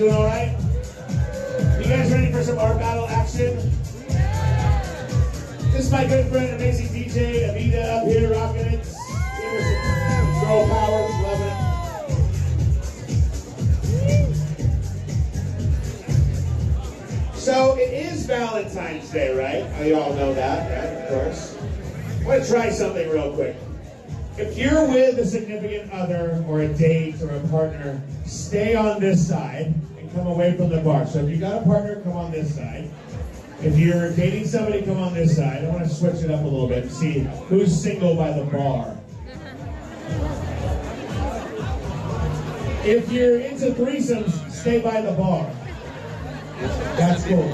doing all right? You guys ready for some art battle action? This is my good friend, amazing DJ, Avita, up here rocking it. Give her some girl power, she's loving it. So it is Valentine's Day, right? You all know that, right? Of course. I want to try something real quick. If you're with a significant other or a date or a partner, stay on this side and come away from the bar. So if you got a partner, come on this side. If you're dating somebody, come on this side. I want to switch it up a little bit and see who's single by the bar. If you're into threesomes, stay by the bar. That's cool.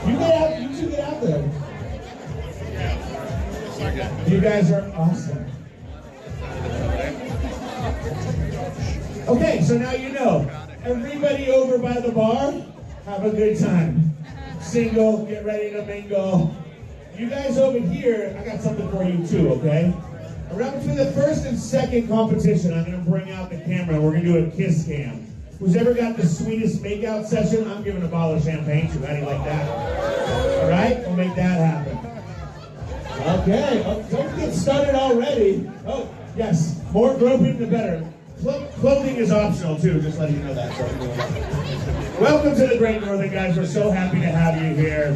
You two get out there. You guys are awesome. Okay, so now you know. Everybody over by the bar, have a good time. Single, get ready to mingle. You guys over here, I got something for you too, okay? Around between the first and second competition, I'm going to bring out the camera. We're going to do a kiss cam. Who's ever got the sweetest makeout session, I'm giving a bottle of champagne to. How do you like that? All right, we'll make that happen. Okay, don't get started already. Oh, yes, more groping the better. Clothing is optional too, just letting you know that. Welcome to the Great Northern, guys. We're so happy to have you here.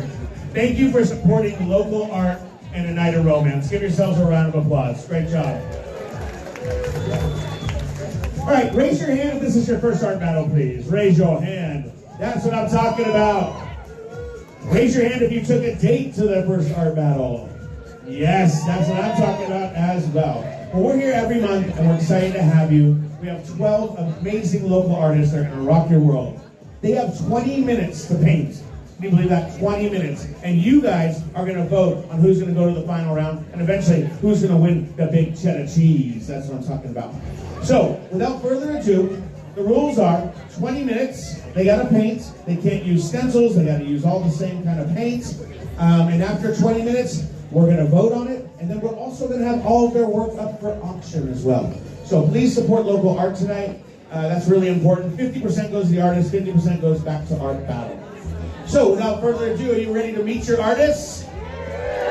Thank you for supporting local art and a night of romance. Give yourselves a round of applause. Great job. All right, raise your hand if this is your first art battle, please. Raise your hand. That's what I'm talking about. Raise your hand if you took a date to the first art battle. Yes, that's what I'm talking about as well. Well, we're here every month, and we're excited to have you. We have 12 amazing local artists that are going to rock your world. They have 20 minutes to paint. Can you believe that? 20 minutes. And you guys are going to vote on who's going to go to the final round, and eventually who's going to win the big cheddar cheese. That's what I'm talking about. So, without further ado, the rules are 20 minutes. They got to paint. They can't use stencils. They got to use all the same kind of paint. And after 20 minutes, we're going to vote on it, and then we're also going to have all of their work up for auction as well. So please support local art tonight. That's really important. 50% goes to the artist, 50% goes back to Art Battle. So without further ado, are you ready to meet your artists?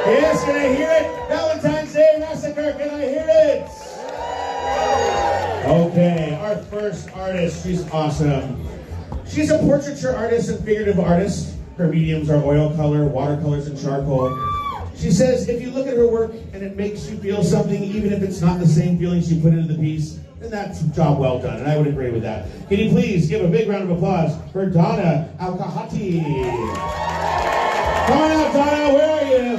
Yes, can I hear it? Valentine's Day Massacre, can I hear it? Okay, our first artist, she's awesome. She's a portraiture artist and figurative artist. Her mediums are oil color, watercolors, and charcoal. She says, if you look at her work and it makes you feel something, even if it's not the same feeling she put into the piece, then that's a job well done, and I would agree with that. Can you please give a big round of applause for Donna Alcahati? Come on out, Donna, where are you?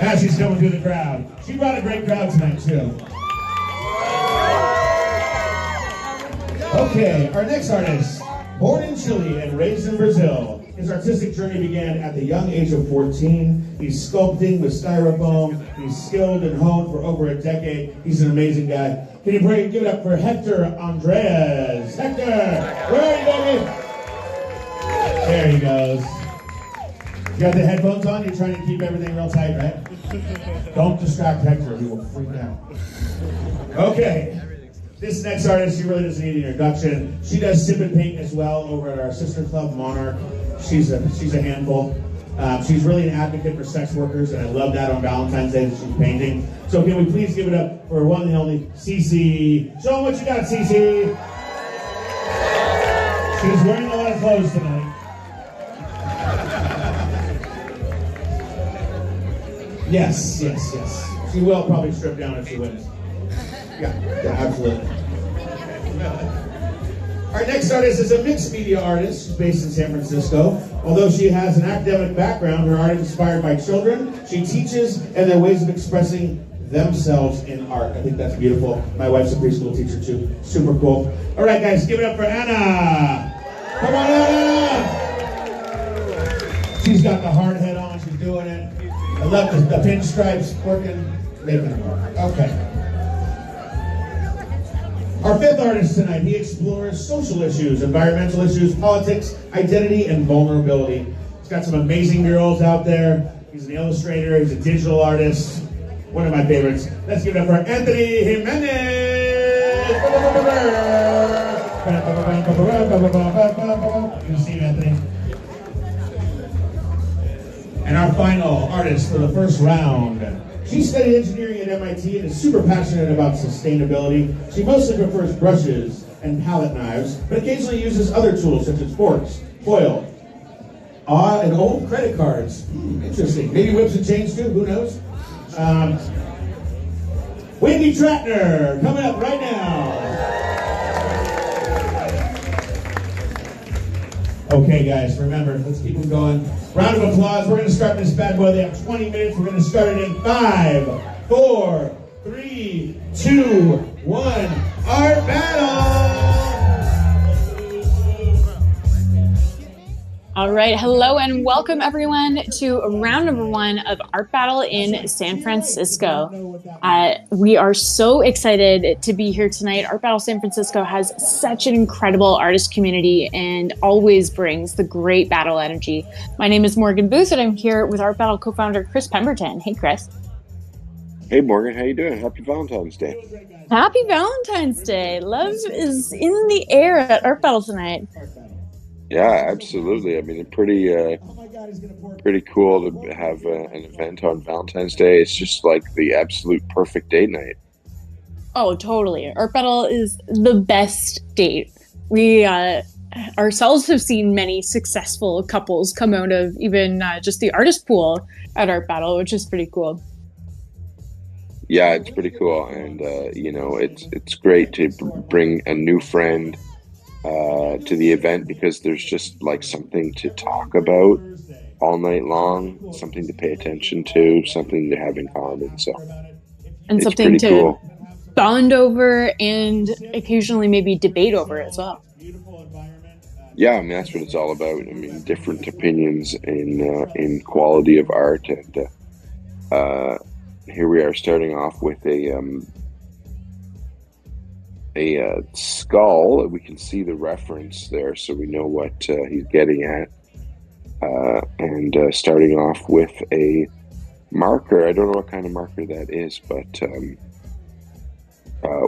Now she's coming through the crowd. She brought a great crowd tonight, too. Okay, our next artist, born in Chile and raised in Brazil. His artistic journey began at the young age of 14. He's sculpting with styrofoam. He's skilled and honed for over a decade. He's an amazing guy. Can you give it up for Hector Andres? Hector, where are you, baby? There he goes. You got the headphones on? You're trying to keep everything real tight, right? Don't distract Hector. He will freak out. Okay. This next artist, she really doesn't need an introduction. She does sip and paint as well over at our sister club, Monarch. She's a handful. She's really an advocate for sex workers, and I love that on Valentine's Day that she's painting. So can we please give it up for one and only Cece. Show them what you got, Cece. She's wearing a lot of clothes tonight. Yes. She will probably strip down if she wins. Yeah, absolutely. Our next artist is a mixed media artist. She's based in San Francisco. Although she has an academic background, her art is inspired by children. She teaches and their ways of expressing themselves in art. I think that's beautiful. My wife's a preschool teacher too. Super cool. All right, guys, give it up for Anna. Come on, Anna. She's got the hard head on. She's doing it. I love the pinstripes working, making it work. Okay. Our fifth artist tonight, he explores social issues, environmental issues, politics, identity, and vulnerability. He's got some amazing murals out there. He's an illustrator, he's a digital artist. One of my favorites. Let's give it up for Anthony Jimenez. Come on out, Anthony. There he goes. Our sixth artist tonight, he explores social issues, environmental issues, politics, identity, and vulnerability. He's got some amazing murals out there. He's an illustrator, he's a digital artist. One of my favorites. Let's give it up for Anthony Jimenez. You see, Anthony. And our final artist for the first round. She studied engineering at MIT and is super passionate about sustainability. She mostly prefers brushes and palette knives, but occasionally uses other tools such as forks, foil, and old credit cards. Interesting. Maybe whips and chains too, who knows? Wendy Tratner, coming up right now. Okay, guys, remember, let's keep them going. Round of applause. We're going to start this bad boy. They have 20 minutes. We're going to start it in 5, 4, 3, 2, 1. Art battle! All right, hello and welcome everyone to round number 1 of Art Battle in San Francisco. We are so excited to be here tonight. Art Battle San Francisco has such an incredible artist community and always brings the great battle energy. My name is Morgan Booth and I'm here with Art Battle co-founder Chris Pemberton. Hey, Chris. Hey, Morgan. How you doing? Happy Valentine's Day. Happy Valentine's Day. Love is in the air at Art Battle tonight. Yeah, absolutely. I mean, pretty cool to have an event on Valentine's Day. It's just like the absolute perfect date night. Oh, totally. Art Battle is the best date. We ourselves have seen many successful couples come out of even just the artist pool at Art Battle, which is pretty cool. Yeah, it's pretty cool. And, it's great to bring a new friend to the event because there's just like something to talk about all night long, something to pay attention to, something to have in common. So, and it's something to cool. Bond over and occasionally maybe debate over as well. Yeah, I mean that's what it's all about. I mean, different opinions in quality of art, and here we are starting off with a skull. We can see the reference there, so we know what he's getting at. And starting off with a marker. I don't know what kind of marker that is, but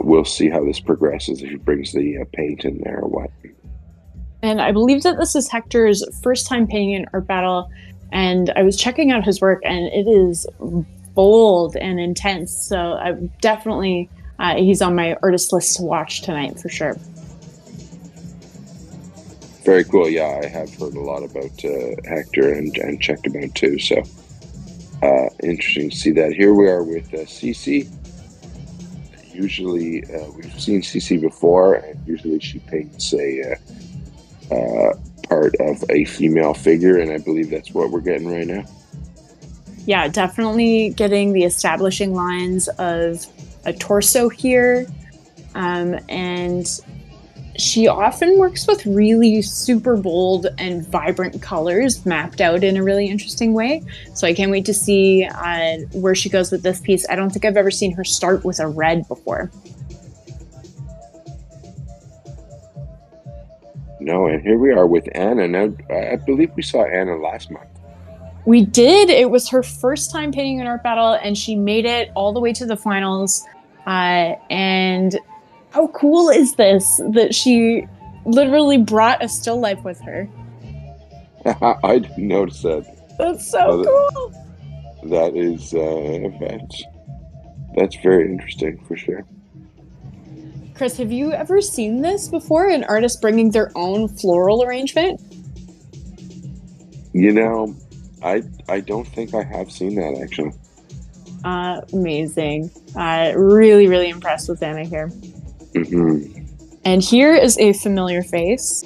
we'll see how this progresses if he brings the paint in there or what. And I believe that this is Hector's first time painting in Art Battle, and I was checking out his work, and it is bold and intense. So I definitely... he's on my artist list to watch tonight for sure. Very cool. Yeah, I have heard a lot about Hector and checked him out too. So interesting to see that. Here we are with Cece. Usually we've seen Cece before, and usually she paints a part of a female figure, and I believe that's what we're getting right now. Yeah, definitely getting the establishing lines of a torso here, and she often works with really super bold and vibrant colors mapped out in a really interesting way. So I can't wait to see where she goes with this piece. I don't think I've ever seen her start with a red before. No, and here we are with Anna. Now, I believe we saw Anna last month. We did. It was her first time painting an Art Battle, and she made it all the way to the finals. And how cool is this that she literally brought a still life with her? I didn't notice that. That's so cool. That is that's very interesting for sure. Chris, have you ever seen this before? An artist bringing their own floral arrangement? You know, I don't think I have seen that actually. Amazing. Really, really impressed with Anna here. Mm-hmm. And here is a familiar face.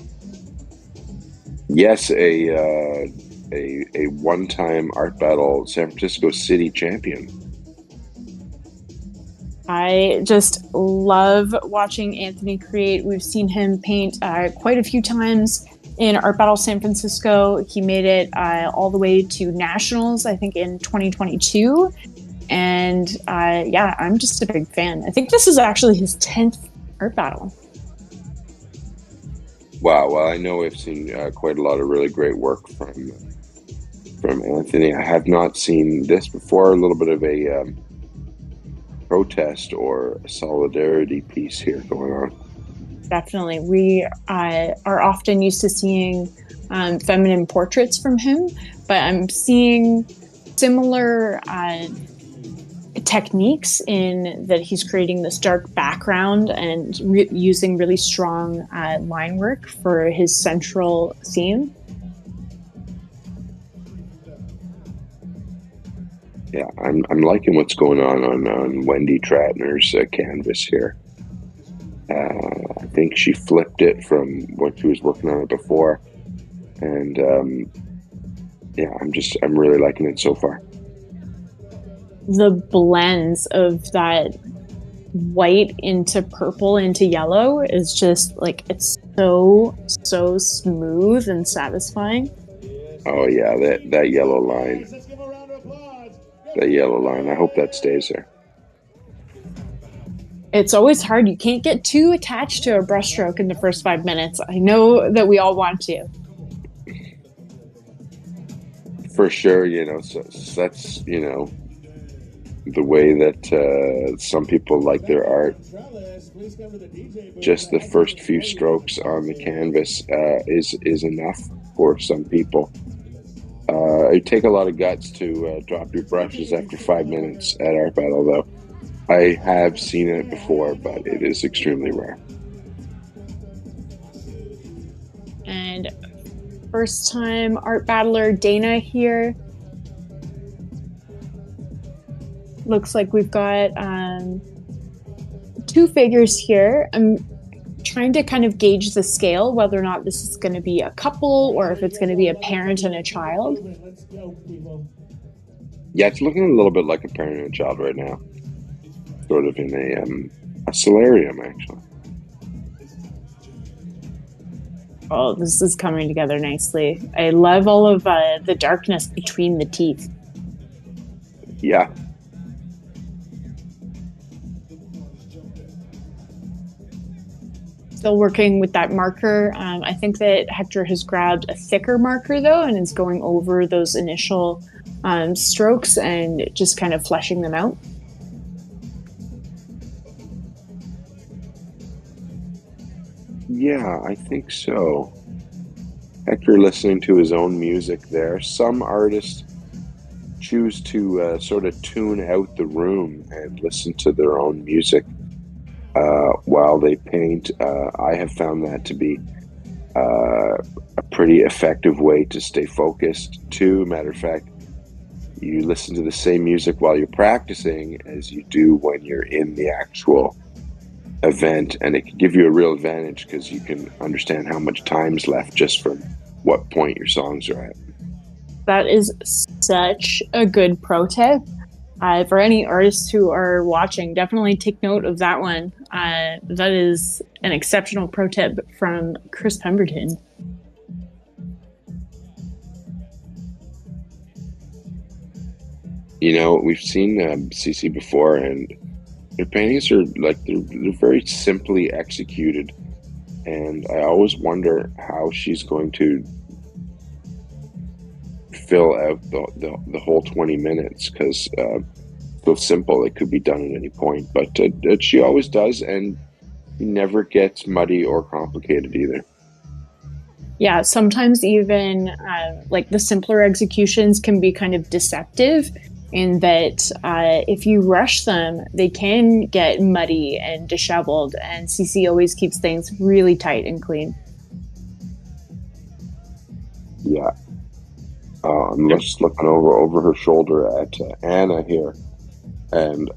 Yes, a one-time Art Battle San Francisco City champion. I just love watching Anthony create. We've seen him paint quite a few times in Art Battle San Francisco. He made it all the way to Nationals, I think, in 2022. And yeah, I'm just a big fan. I think this is actually his 10th Art Battle. Wow. Well, I know we've seen quite a lot of really great work from Anthony. I have not seen this before. A little bit of a protest or a solidarity piece here going on. Definitely. We are often used to seeing feminine portraits from him, but I'm seeing similar techniques in that he's creating this dark background and using really strong line work for his central theme. Yeah, I'm liking what's going on Wendy Tratner's canvas here. I think she flipped it from what she was working on it before, and yeah, I'm really liking it so far. The blends of that white into purple into yellow is just like, it's so smooth and satisfying. Oh yeah, that yellow line. That yellow line. I hope that stays there. It's always hard. You can't get too attached to a brushstroke in the first 5 minutes. I know that we all want to. For sure, so that's, the way that some people like their art. Just the first few strokes on the canvas is enough for some people. It take a lot of guts to drop your brushes after 5 minutes at Art Battle, though. I have seen it before, but it is extremely rare. And first time art battler Dana here. Looks like we've got 2 figures here. I'm trying to kind of gauge the scale, whether or not this is going to be a couple or if it's going to be a parent and a child. Yeah, it's looking a little bit like a parent and a child right now. Sort of in a solarium, actually. Oh, this is coming together nicely. I love all of the darkness between the teeth. Yeah. Still working with that marker. I think that Hector has grabbed a thicker marker, though, and is going over those initial strokes and just kind of fleshing them out. Yeah, I think so. Hector listening to his own music there. Some artists choose to sort of tune out the room and listen to their own music while they paint. I have found that to be a pretty effective way to stay focused too. Matter of fact, you listen to the same music while you're practicing as you do when you're in the actual event, and it can give you a real advantage because you can understand how much time's left just from what point your songs are at. That is such a good pro tip. For any artists who are watching, definitely take note of that one. That is an exceptional pro tip from Chris Pemberton. We've seen CC before, and their paintings are like they're very simply executed, and I always wonder how she's going to fill out the whole 20 minutes because so simple it could be done at any point, but she always does, and never gets muddy or complicated either. Yeah, sometimes even like the simpler executions can be kind of deceptive in that if you rush them, they can get muddy and disheveled, and CC always keeps things really tight and clean. Yeah. I'm just looking over her shoulder at Anna here, and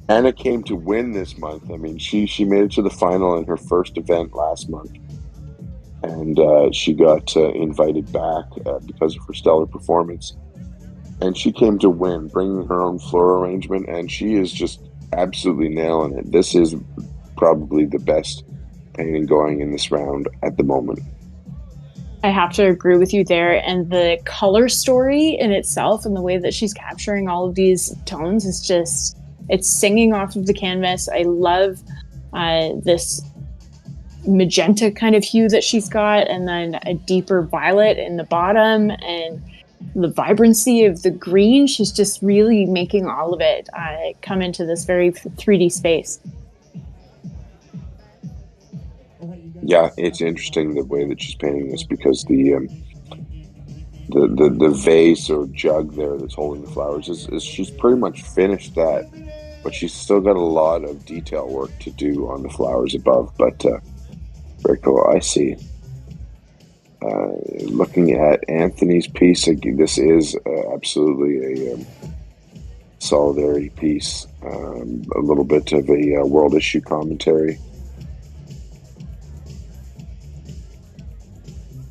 Anna came to win this month. I mean, she made it to the final in her first event last month, and she got invited back because of her stellar performance. And she came to win, bringing her own floral arrangement, and she is just absolutely nailing it. This is probably the best painting going in this round at the moment. I have to agree with you there. And the color story in itself and the way that she's capturing all of these tones is just, it's singing off of the canvas. I love this magenta kind of hue that she's got, and then a deeper violet in the bottom, and the vibrancy of the green. She's just really making all of it come into this very 3D space. Yeah, it's interesting the way that she's painting this because the vase or jug there that's holding the flowers is she's pretty much finished that, but she's still got a lot of detail work to do on the flowers above. But very cool. I see. Looking at Anthony's piece, this is absolutely a solidarity piece, a little bit of a world issue commentary.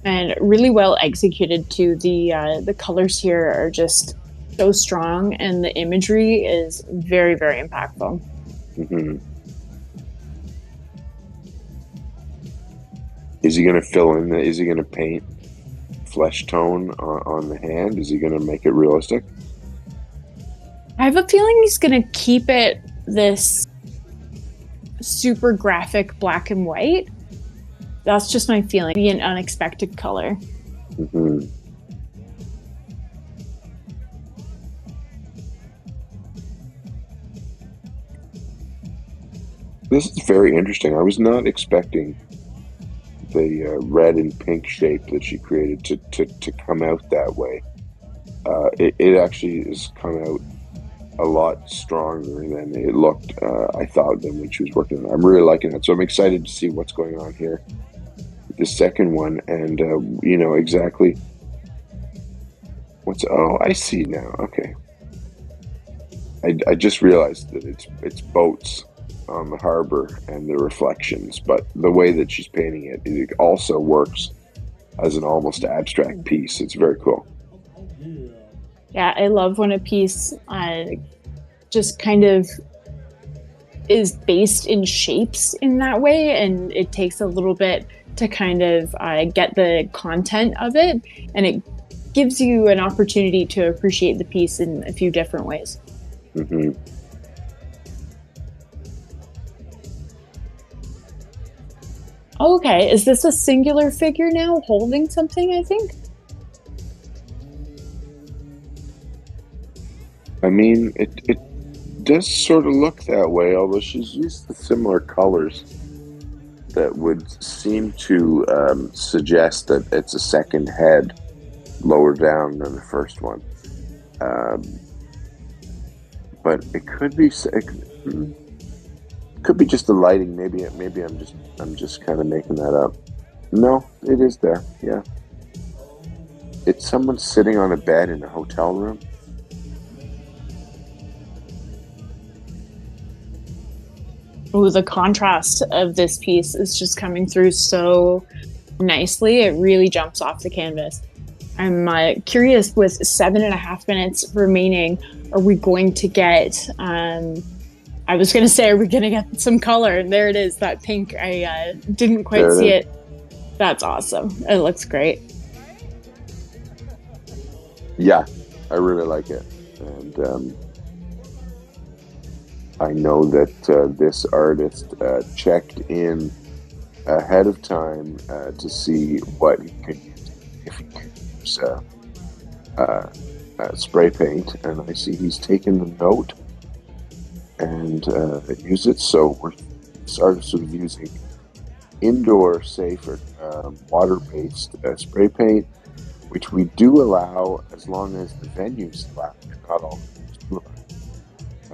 And really well executed too. The colors here are just so strong, and the imagery is very, very impactful. Mm-hmm. Is he going to fill in is he going to paint flesh tone on the hand? Is he going to make it realistic? I have a feeling he's going to keep it this super graphic black and white. That's just my feeling. Be an unexpected color. Mm-hmm. This is very interesting. I was not expecting the red and pink shape that she created to come out that way. It actually has come out a lot stronger than it looked, I thought, than when she was working on it. I'm really liking it. So I'm excited to see what's going on here. The second one, and you know exactly what's. Oh, I see now. Okay, I just realized that it's boats on the harbor and the reflections, but the way that she's painting it, it also works as an almost abstract piece. It's very cool. Yeah, I love when a piece just kind of is based in shapes in that way, and it takes a little bit to kind of get the content of it, and it gives you an opportunity to appreciate the piece in a few different ways. Mm-hmm. Okay, is this a singular figure now holding something, I think? I mean, it does sort of look that way, although she's used the similar colors that would seem to suggest that it's a second head lower down than the first one. But it could be just the lighting. Maybe I'm just kind of making that up. No, it is there. Yeah, it's someone sitting on a bed in a hotel room. Oh, the contrast of this piece is just coming through so nicely. It really jumps off the canvas. I'm curious, with 7.5 minutes remaining, are we going to get, I was going to say, are we going to get some color? And there it is, that pink. I didn't quite see it. That's awesome. It looks great. Yeah, I really like it. And I know that this artist checked in ahead of time to see what he could use, if he could use spray paint, and I see he's taken the note and use it. So this artist was using indoor safe or water-based spray paint, which we do allow as long as the venue's allowed, not all the venues do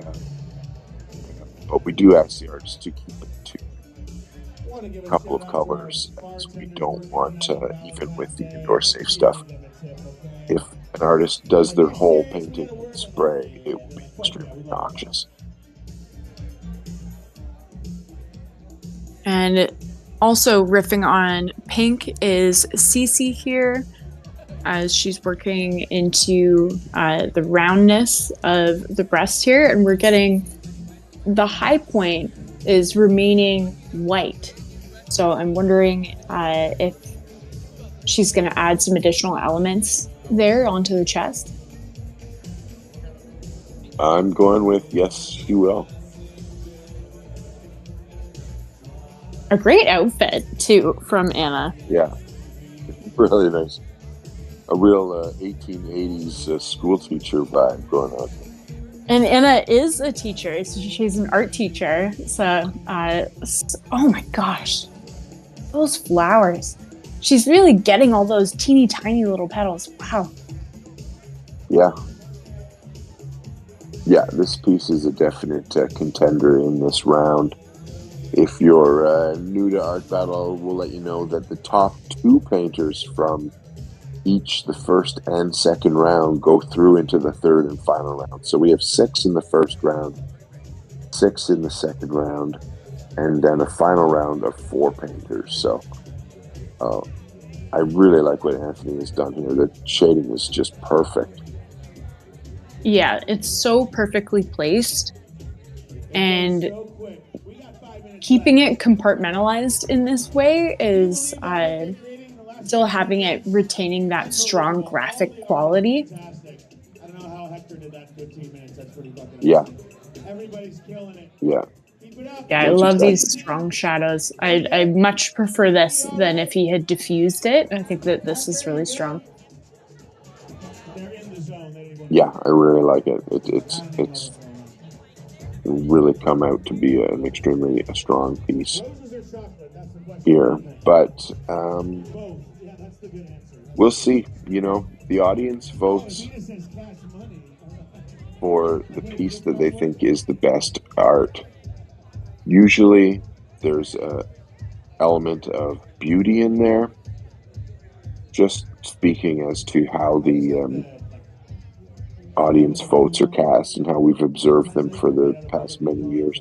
allow. But we do ask the artists to keep it to a couple of colors, as we don't want, even with the indoor safe stuff, if an artist does their whole painting with spray, it will be extremely noxious. And also riffing on pink is Cece here, as she's working into the roundness of the breast here, and we're getting the high point is remaining white. So I'm wondering if she's going to add some additional elements there onto the chest. I'm going with yes, she will. A great outfit too from Anna. Yeah, really nice. A real 1880s school teacher vibe going on. And Anna is a teacher. She's an art teacher. So, oh my gosh. Those flowers. She's really getting all those teeny tiny little petals. Wow. Yeah. Yeah, this piece is a definite contender in this round. If you're new to Art Battle, we'll let you know that the top 2 painters from each the first and second round go through into the third and final round. So we have 6 in the first round, 6 in the second round, and then a final round of 4 painters. So I really like what Anthony has done here. The shading is just perfect. Yeah, it's so perfectly placed, and keeping it compartmentalized in this way is still having it retaining that strong graphic quality. Yeah. Yeah, I love these strong shadows. I much prefer this than if he had diffused it. I think that this is really strong. Yeah, I really like it. It's really come out to be an extremely strong piece here. But we'll see. You know, the audience votes for the piece that they think is the best art. Usually there's a element of beauty in there. Just speaking as to how the audience votes are cast and how we've observed them for the past many years.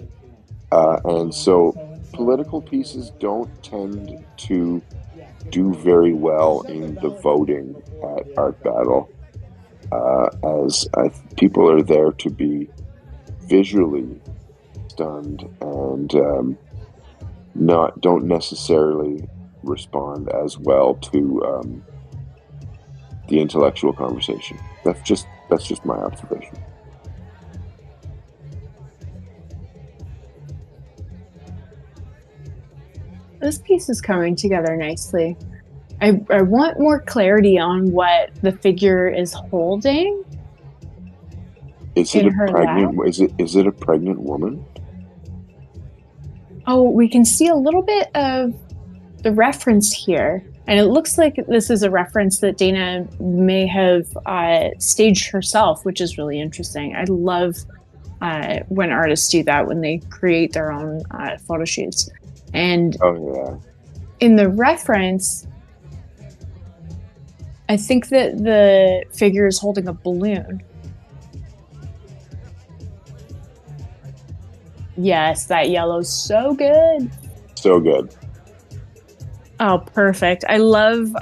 And so political pieces don't tend to do very well in the voting at Art Battle, as people are there to be visually stunned and don't necessarily respond as well to the intellectual conversation. That's just my observation. This piece is coming together nicely. I want more clarity on what the figure is holding. Is it a pregnant? Is it a pregnant woman? Oh, we can see a little bit of the reference here, and it looks like this is a reference that Dana may have staged herself, which is really interesting. I love when artists do that, when they create their own photo shoots. And in the reference, I think that the figure is holding a balloon. Yes, that yellow's so good. So good. Oh, perfect. I love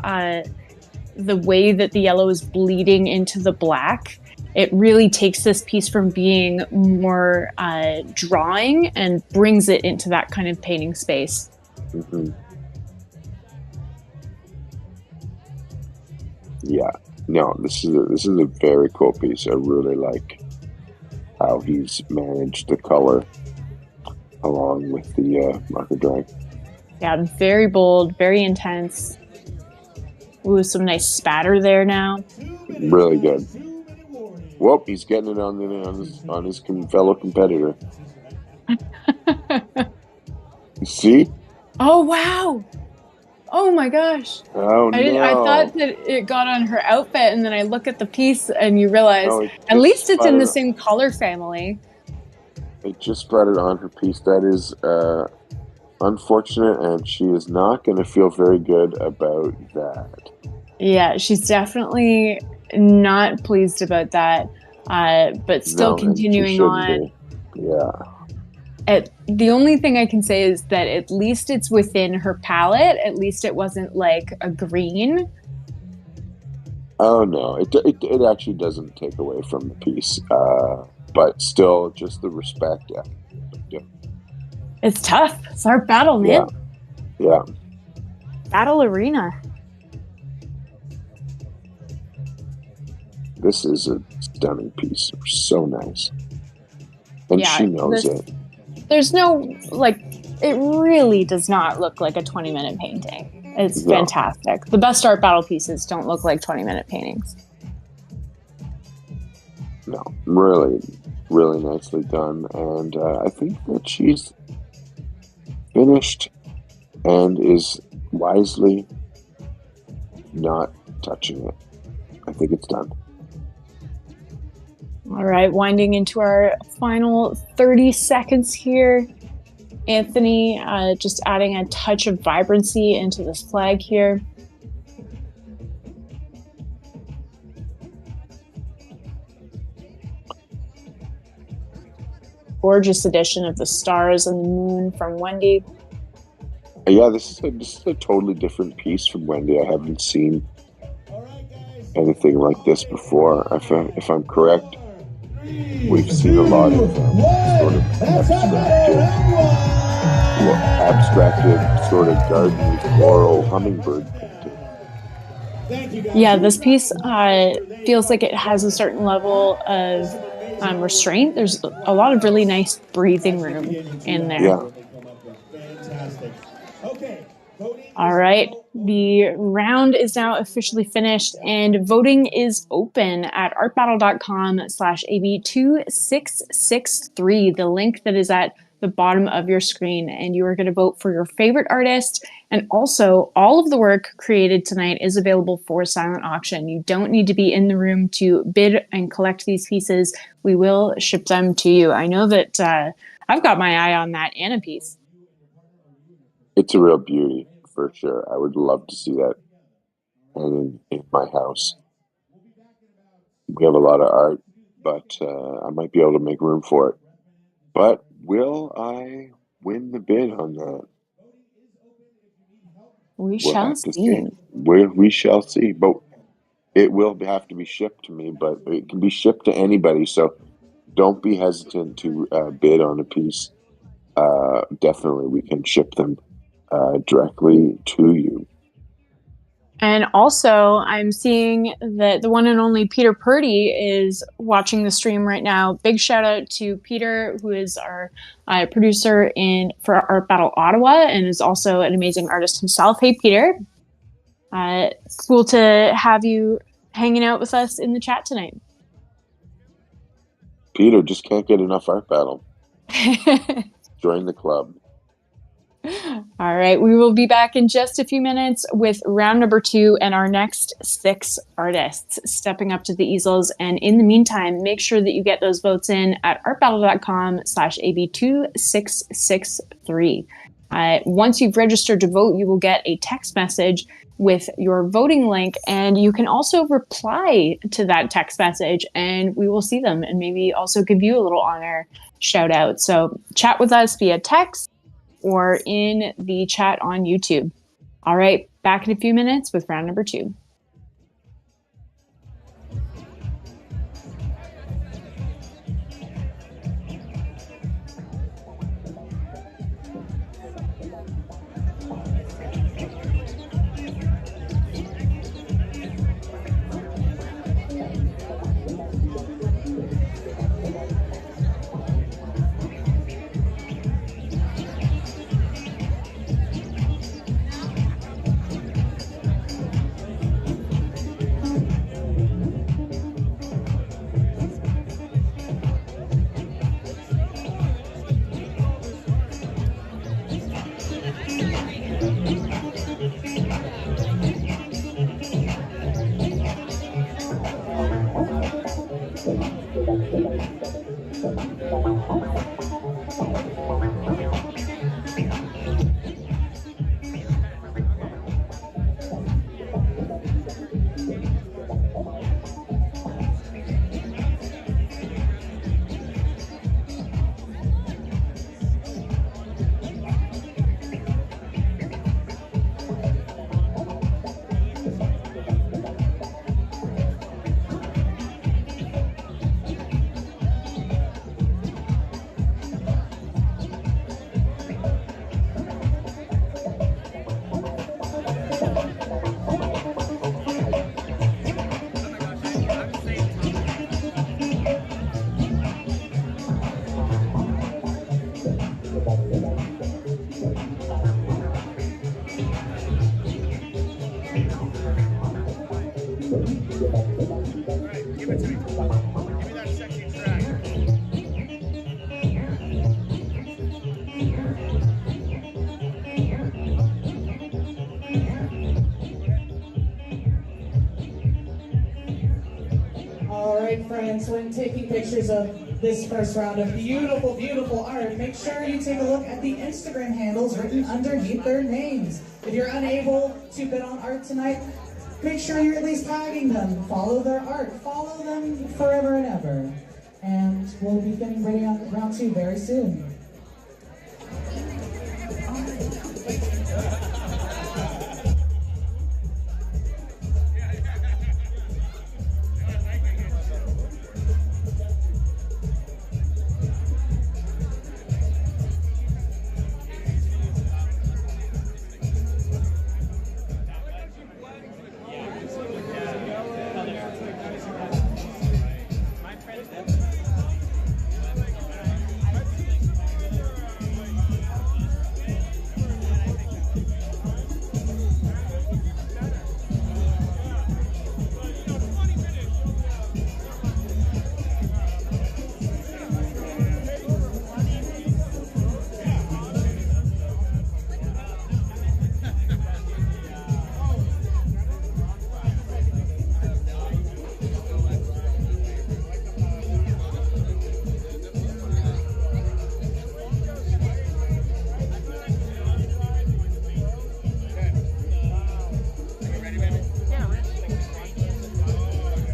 the way that the yellow is bleeding into the black. It really takes this piece from being more drawing and brings it into that kind of painting space. Mm-hmm. Yeah, no, this is a very cool piece. I really like how he's managed the color along with the marker drawing. Yeah, very bold, very intense. Ooh, some nice spatter there now. Really good. Whoop, he's getting it on his fellow competitor. See? Oh, wow. Oh my gosh. Oh, no. I thought that it got on her outfit, and then I look at the piece and you realize at least it's in the same color family. It just splattered on her piece. That is unfortunate, and she is not going to feel very good about that. Yeah, she's definitely not pleased about that, but still continuing on. Yeah. The only thing I can say is that at least it's within her palette. At least it wasn't like a green. Oh no, it actually doesn't take away from the piece, but still, just the respect. Yeah. It's tough. It's our battle, man. Yeah. Battle arena. This is a stunning piece. So nice, and she knows it. There's no, it really does not look like a 20-minute painting. It's fantastic. The best art battle pieces don't look like 20-minute paintings. No, really, really nicely done. And I think that she's finished and is wisely not touching it. I think it's done. All right, winding into our final 30 seconds here. Anthony, just adding a touch of vibrancy into this flag here. Gorgeous addition of the stars and the moon from Wendy. Yeah, this is a totally different piece from Wendy. I haven't seen anything like this before. If I'm correct, we've seen a lot of sort of abstracted sort of garden floral hummingbird painting. Yeah, this piece feels like it has a certain level of restraint. There's a lot of really nice breathing room in there. Yeah. All right, the round is now officially finished and voting is open at artbattle.com/AB2663, the link that is at the bottom of your screen. And you are going to vote for your favorite artist. And also, all of the work created tonight is available for silent auction. You don't need to be in the room to bid and collect these pieces. We will ship them to you. I know that I've got my eye on that Anna piece. It's a real beauty, for sure. I would love to see that in my house. We have a lot of art, but I might be able to make room for it. But will I win the bid on that? We shall see. We shall see. But it will have to be shipped to me, but it can be shipped to anybody. So don't be hesitant to bid on a piece. Definitely, we can ship them directly to you. And also, I'm seeing that the one and only Peter Purdy is watching the stream right now. Big shout out to Peter, who is our producer for Art Battle Ottawa and is also an amazing artist himself. Hey, Peter. Cool to have you hanging out with us in the chat tonight. Peter just can't get enough Art Battle. Join the club. All right, we will be back in just a few minutes with round number 2 and our next 6 artists stepping up to the easels. And in the meantime, make sure that you get those votes in at artbattle.com/AB2663. Once you've registered to vote, you will get a text message with your voting link, and you can also reply to that text message and we will see them and maybe also give you a little honor shout out. So chat with us via text or in the chat on YouTube. All right, back in a few minutes with round number 2. friends when taking pictures of this first round of beautiful, beautiful art. Make sure you take a look at the Instagram handles written underneath their names. If you're unable to bid on art tonight, make sure you're at least tagging them. Follow their art. Follow them forever and ever. And we'll be getting ready on round 2 very soon.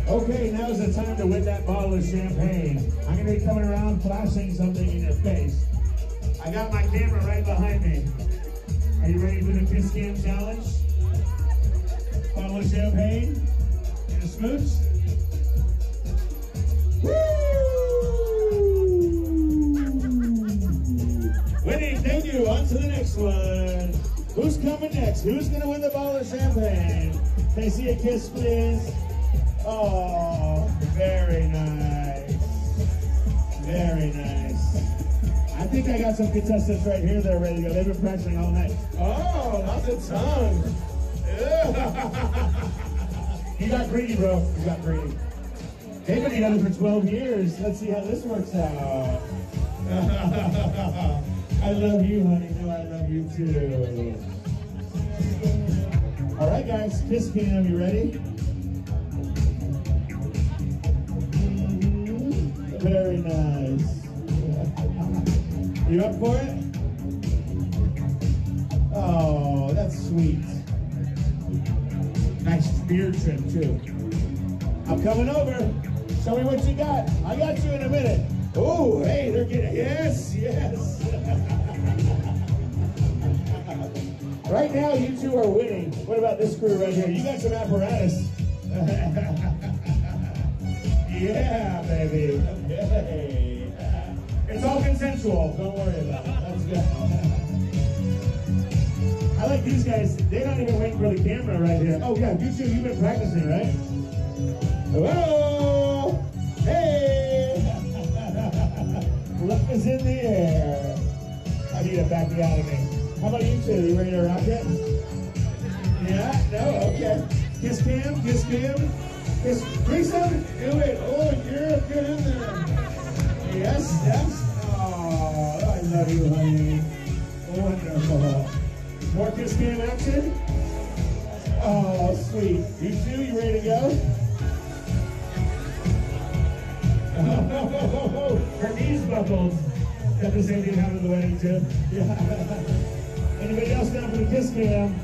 Okay, now's the time to win that bottle of champagne. I'm going to be coming around flashing something in your face. I got my camera right behind me. Are you ready for the Kiss Cam challenge? Bottle of champagne and a smooch? Woo! Winning, thank you. On to the next one. Who's coming next? Who's going to win the bottle of champagne? Can I see a kiss, please? Oh, very nice. Very nice. I think I got some contestants right here that are ready to go. They've been practicing all night. Oh, lots of tongue. You got greedy, bro. You got greedy. They've been together for 12 years. Let's see how this works out. I love you, honey. No, I love you too. All right, guys. Kiss Cam, you ready? Very nice. You up for it? Oh, that's sweet. Nice beard trim, too. I'm coming over. Show me what you got. I got you in a minute. Oh, hey, they're getting, yes, yes. Right now, you two are winning. What about this crew right here? You got some apparatus. Yeah, baby. Okay. It's all consensual. Don't worry about it. That's good. I like these guys. They're not even waiting for the camera right here. Oh, yeah. You two, you've been practicing, right? Hello. Hey. Love is in the air. I need to back you out of me. How about you two? You ready to rock it? Yeah? No? Okay. Kiss Cam? Kiss Cam? Kiss, threesome? Do it. Oh, you're good in there. Yes, yes. Oh, I love you, honey. Wonderful. More Kiss Cam action? Oh, sweet. You two, you ready to go? Oh, her knees buckled. Got the same thing happen at the wedding, too. Yeah. Anybody else down for the Kiss Cam?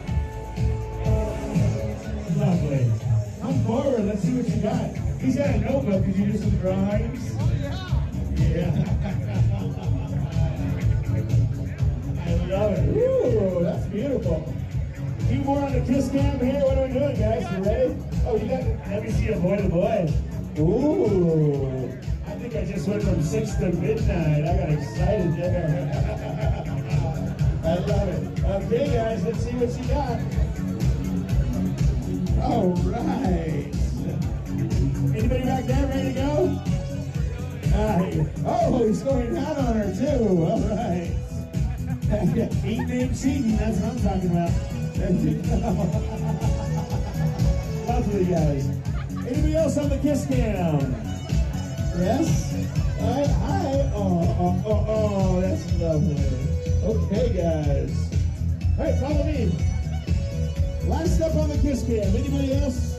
Lovely. Come forward, let's see what you got. He's got a notebook. Did you do some drawings? Yeah. I love it. Ooh, that's beautiful. A few more on the Kiss Cam here. What are we doing, guys? You ready? Oh, you got, let me see a boy to boy. Ooh. I think I just went from 6 to midnight. I got excited there. I love it. Okay, guys, let's see what you got. All right. Anybody back there ready to go? Oh, he's going down on her too. All right. Eating and cheating, that's what I'm talking about. Lovely, guys. Anybody else on the Kiss Cam? Yes? Hi. Oh, that's lovely. Okay, guys. All right, follow me. Last up on the Kiss Cam. Anybody else?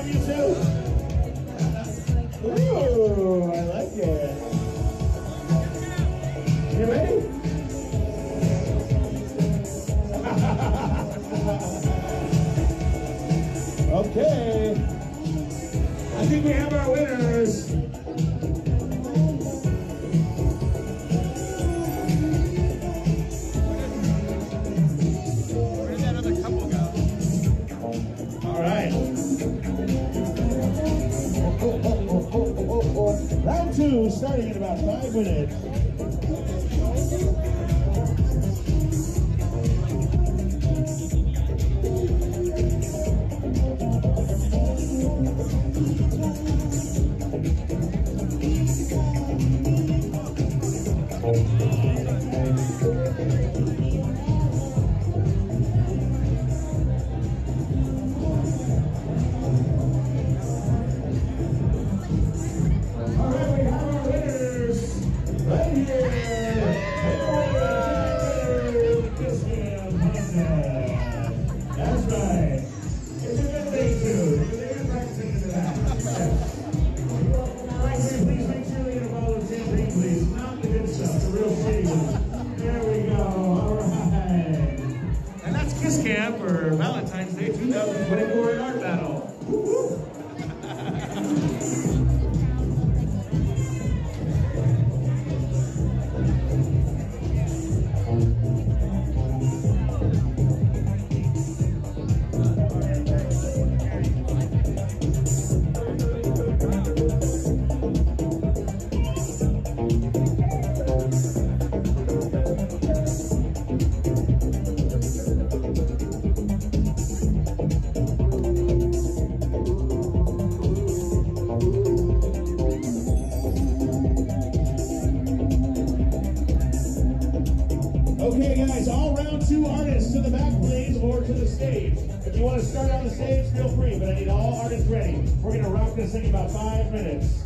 you too? Ooh, I like it. You ready? Okay. I think we have our winners. Where did that other couple go? All right. Round two, starting in about 5 minutes. That's right. It's a good thing too. They're practicing in the back. Please make sure they get a bottle of champagne, please. Not the good stuff, the real shitty one. There we go. All right. And that's Kiss Cam for Valentine's Day 2024 in Art Battle. Woo-hoo. Okay, guys, all round two artists to the back, please, or to the stage. If you want to start on the stage, feel free, but I need all artists ready. We're going to rock this thing in about 5 minutes.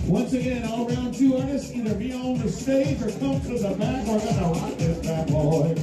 Once again, all round two artists, either be on the stage or come to the back. We're gonna rock this bad boy.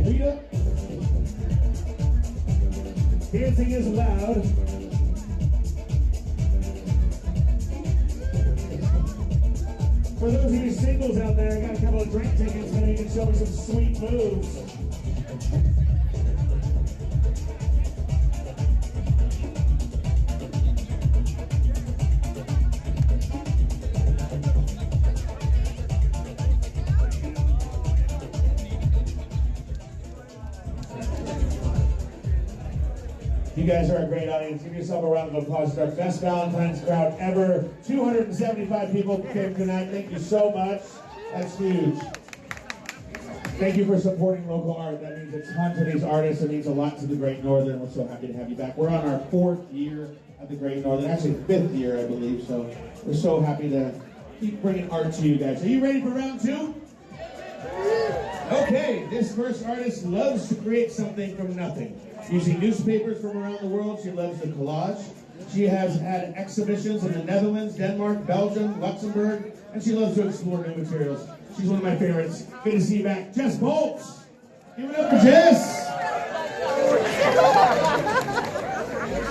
Rita. Dancing is allowed. For those of you singles out there, I got a couple of drink tickets, so you can show me some sweet moves. You guys are a great audience. Give yourself a round of applause. It's our best Valentine's crowd ever. 275 people came tonight. Thank you so much. That's huge. Thank you for supporting local art. That means a ton to these artists. It means a lot to the Great Northern. We're so happy to have you back. We're on our 4th year at the Great Northern. Actually, 5th year, I believe. So we're so happy to keep bringing art to you guys. Are you ready for round 2? Okay, this first artist loves to create something from nothing. Using newspapers from around the world, she loves the collage. She has had exhibitions in the Netherlands, Denmark, Belgium, Luxembourg, and she loves to explore new materials. She's one of my favorites. Good to see you back. Jess Bolts! Give it up for Jess!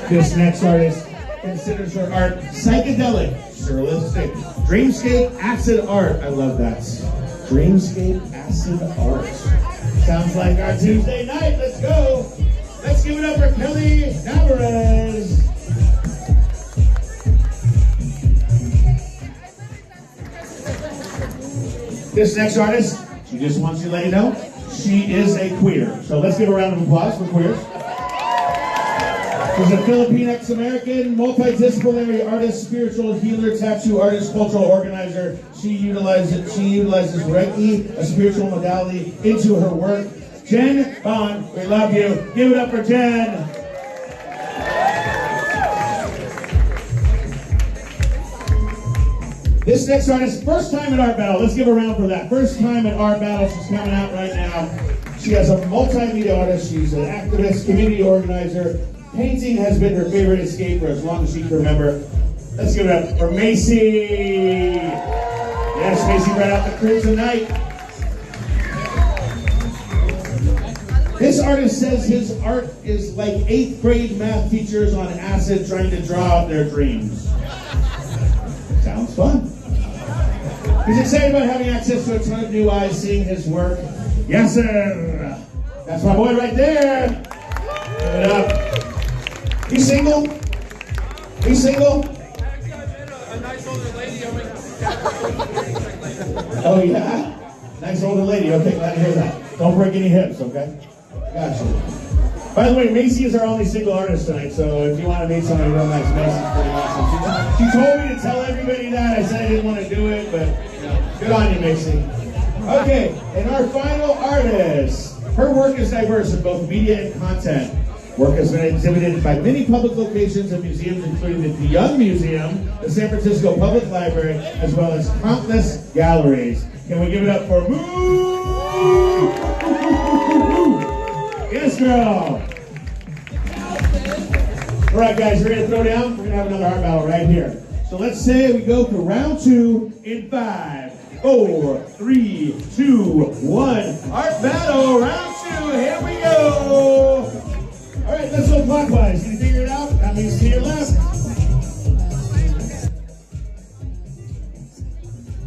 This next artist considers her art psychedelic, surrealistic, dreamscape acid art. I love that. Dreamscape acid art. Sounds like our Tuesday night. Let's go! Let's give it up for Kelly Navarez. This next artist, she just wants you to let you know, she is a queer. So let's give a round of applause for queers. She's a Filipinx-American, multidisciplinary artist, spiritual healer, tattoo artist, cultural organizer. She utilizes Reiki, a spiritual modality, into her work. Jen Bond, we love you. Give it up for Jen. This next artist, first time at Art Battle. Let's give a round for that. First time at Art Battle. She's coming out right now. She is a multimedia artist. She's an activist, community organizer. Painting has been her favorite escape for as long as she can remember. Let's give it up for Macy. Yes, Macy brought out the crib tonight. This artist says his art is like 8th grade math teachers on acid trying to draw out their dreams. Sounds fun. He's excited about having access to a ton of new eyes seeing his work. Yes, sir. That's my boy right there. Give it up. He's single? He's single? A nice older lady. Oh, yeah? Nice older lady. Okay, glad to hear that. Don't break any hips, okay? Gotcha. By the way, Macy is our only single artist tonight, so if you want to meet somebody real nice, Macy's pretty awesome. She told me to tell everybody that. I said I didn't want to do it, but you know, good on you, Macy. Okay, and our final artist. Her work is diverse in both media and content. Work has been exhibited by many public locations and museums, including the Young Museum, the San Francisco Public Library, as well as countless galleries. Can we give it up for Moo? Yes, girl. All right, guys, we're going to throw down. We're going to have another art battle right here. So let's say we go to round 2 in 5, 4, 3, 2, 1. Art battle, round 2. Here we go. All right, let's go clockwise. Can you figure it out? That means to your left.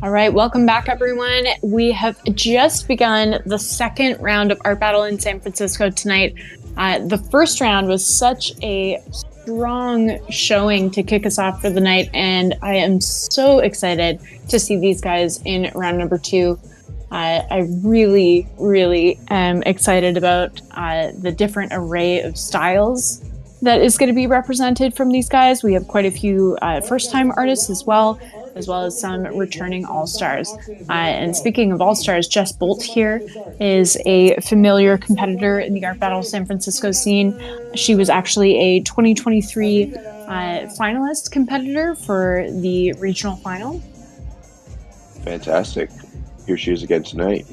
All right, welcome back, everyone. We have just begun the second round of Art Battle in San Francisco tonight. The first round was such a strong showing to kick us off for the night, and I am so excited to see these guys in round number 2. I really, really am excited about the different array of styles that is going to be represented from these guys. We have quite a few first-time artists as well as some returning all-stars. And speaking of all-stars, Jess Bolt here is a familiar competitor in the Art Battle San Francisco scene. She was actually a 2023 finalist competitor for the regional final. Fantastic. Here she is again tonight.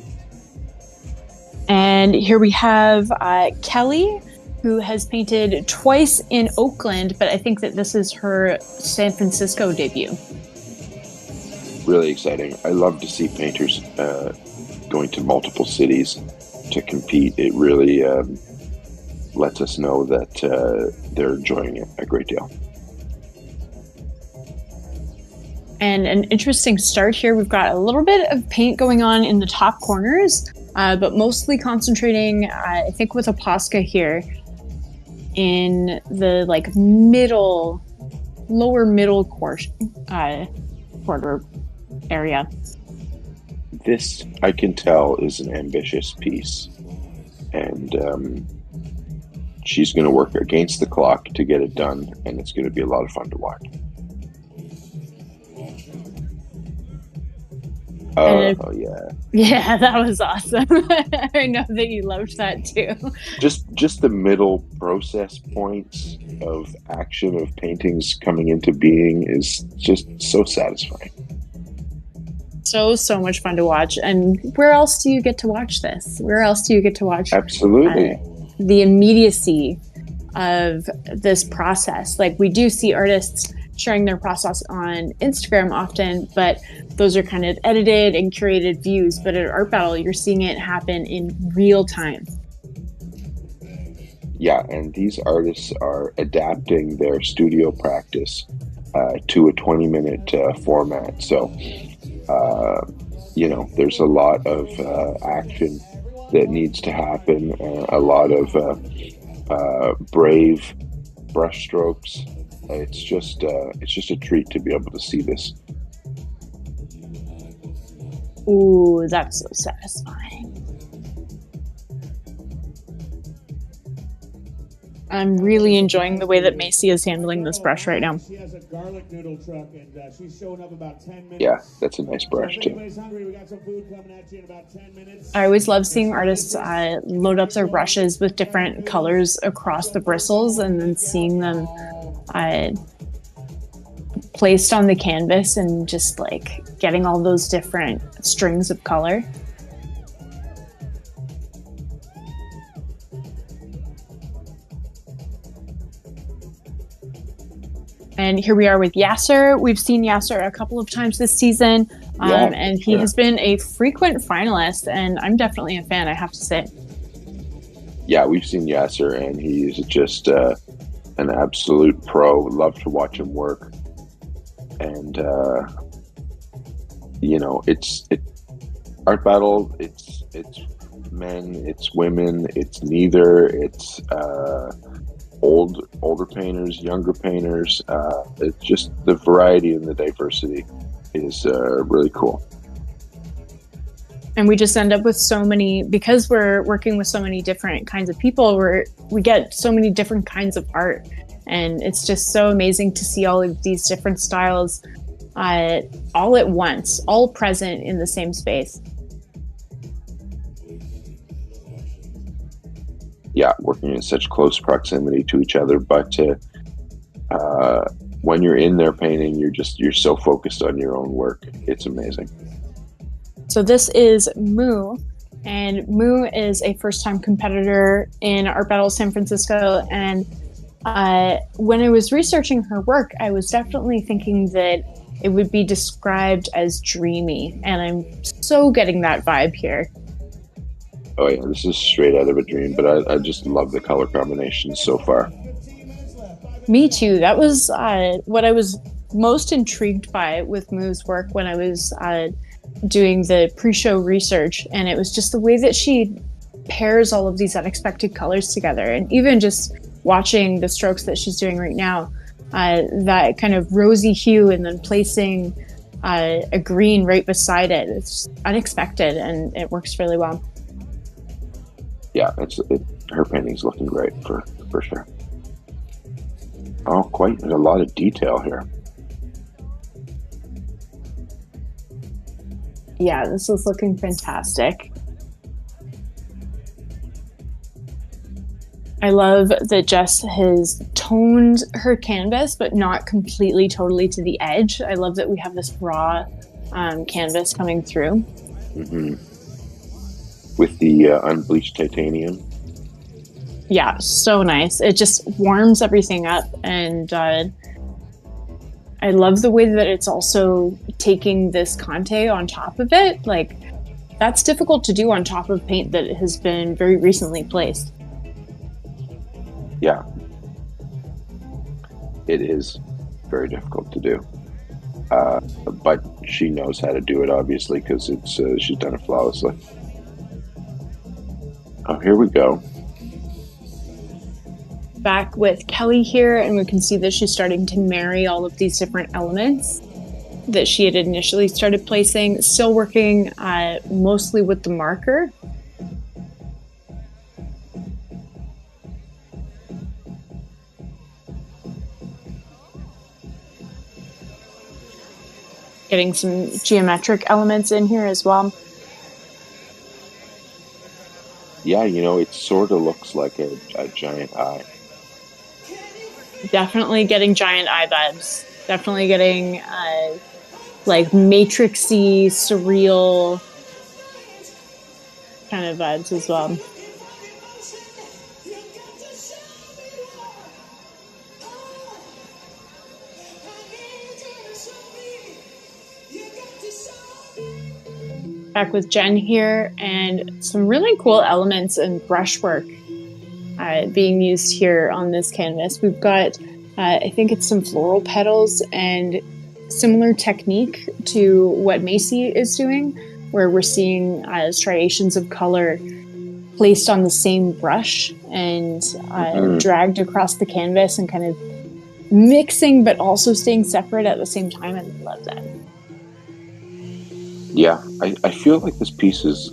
And here we have Kelly, who has painted twice in Oakland, but I think that this is her San Francisco debut. Really exciting. I love to see painters going to multiple cities. to compete, it really lets us know that they're enjoying it a great deal. And an interesting start here, we've got a little bit of paint going on in the top corners, but mostly concentrating, I think, with a Posca here in the like lower middle quarter area. This, I can tell, is an ambitious piece, and she's going to work against the clock to get it done, and it's going to be a lot of fun to watch. Oh yeah. Yeah, that was awesome. I know that you loved that too. Just the middle process points of action of paintings coming into being is just so satisfying. So much fun to watch. And where else do you get to watch this? Where else do you get to watch Absolutely the immediacy of this process? Like, we do see artists sharing their process on Instagram often, but those are kind of edited and curated views. But at Art Battle, you're seeing it happen in real time. Yeah, and these artists are adapting their studio practice to a 20-minute format. So, there's a lot of action that needs to happen, a lot of brave brushstrokes. It's just a treat to be able to see this. Ooh, that's so satisfying. I'm really enjoying the way that Macy is handling this brush right now. She has a garlic noodle truck, and she's showing up about 10 minutes. Yeah, that's a nice brush too. If anybody's hungry, we got some food coming at you in about 10 minutes. I always love seeing artists load up their brushes with different colors across the bristles, and then seeing them placed on the canvas and just like getting all those different strings of color. And here we are with Yasser. We've seen Yasser a couple of times this season, and he has been a frequent finalist, and I'm definitely a fan, I have to say. Yeah, we've seen Yasser, and he's just an absolute pro. Love to watch him work. And, it's Art Battle, it's men, it's women, it's neither, it's older painters, younger painters. It's just the variety and the diversity is really cool. And we just end up with so many, because we're working with so many different kinds of people, we get so many different kinds of art. And it's just so amazing to see all of these different styles all at once, all present in the same space. Yeah, working in such close proximity to each other, but when you're in there painting, you're so focused on your own work. It's amazing. So this is Moo, and Moo is a first-time competitor in Art Battle San Francisco. And when I was researching her work, I was definitely thinking that it would be described as dreamy, and I'm so getting that vibe here. Oh yeah, this is straight out of a dream, but I just love the color combinations so far. Me too. That was what I was most intrigued by with Moo's work when I was doing the pre-show research, and it was just the way that she pairs all of these unexpected colors together. And even just watching the strokes that she's doing right now, that kind of rosy hue and then placing a green right beside it, it's unexpected, and it works really well. Yeah, her painting's looking great for sure. Oh, quite a lot of detail here. Yeah, this is looking fantastic. I love that Jess has toned her canvas, but not completely, totally to the edge. I love that we have this raw canvas coming through. Mm-hmm. With the unbleached titanium. Yeah, so nice. It just warms everything up, and I love the way that it's also taking this Conte on top of it. Like, that's difficult to do on top of paint that has been very recently placed. Yeah, it is very difficult to do. But she knows how to do it, obviously, because she's done it flawlessly. Oh, here we go. Back with Kelly here, and we can see that she's starting to marry all of these different elements that she had initially started placing, still working mostly with the marker. Getting some geometric elements in here as well. Yeah, it sort of looks like a giant eye. Definitely getting giant eye vibes. Definitely getting like matrixy, surreal kind of vibes as well. Back with Jen here, and some really cool elements and brushwork being used here on this canvas. We've got, I think it's some floral petals and similar technique to what Macy is doing, where we're seeing striations of color placed on the same brush and dragged across the canvas and kind of mixing but also staying separate at the same time. I love that. Yeah, I feel like this piece is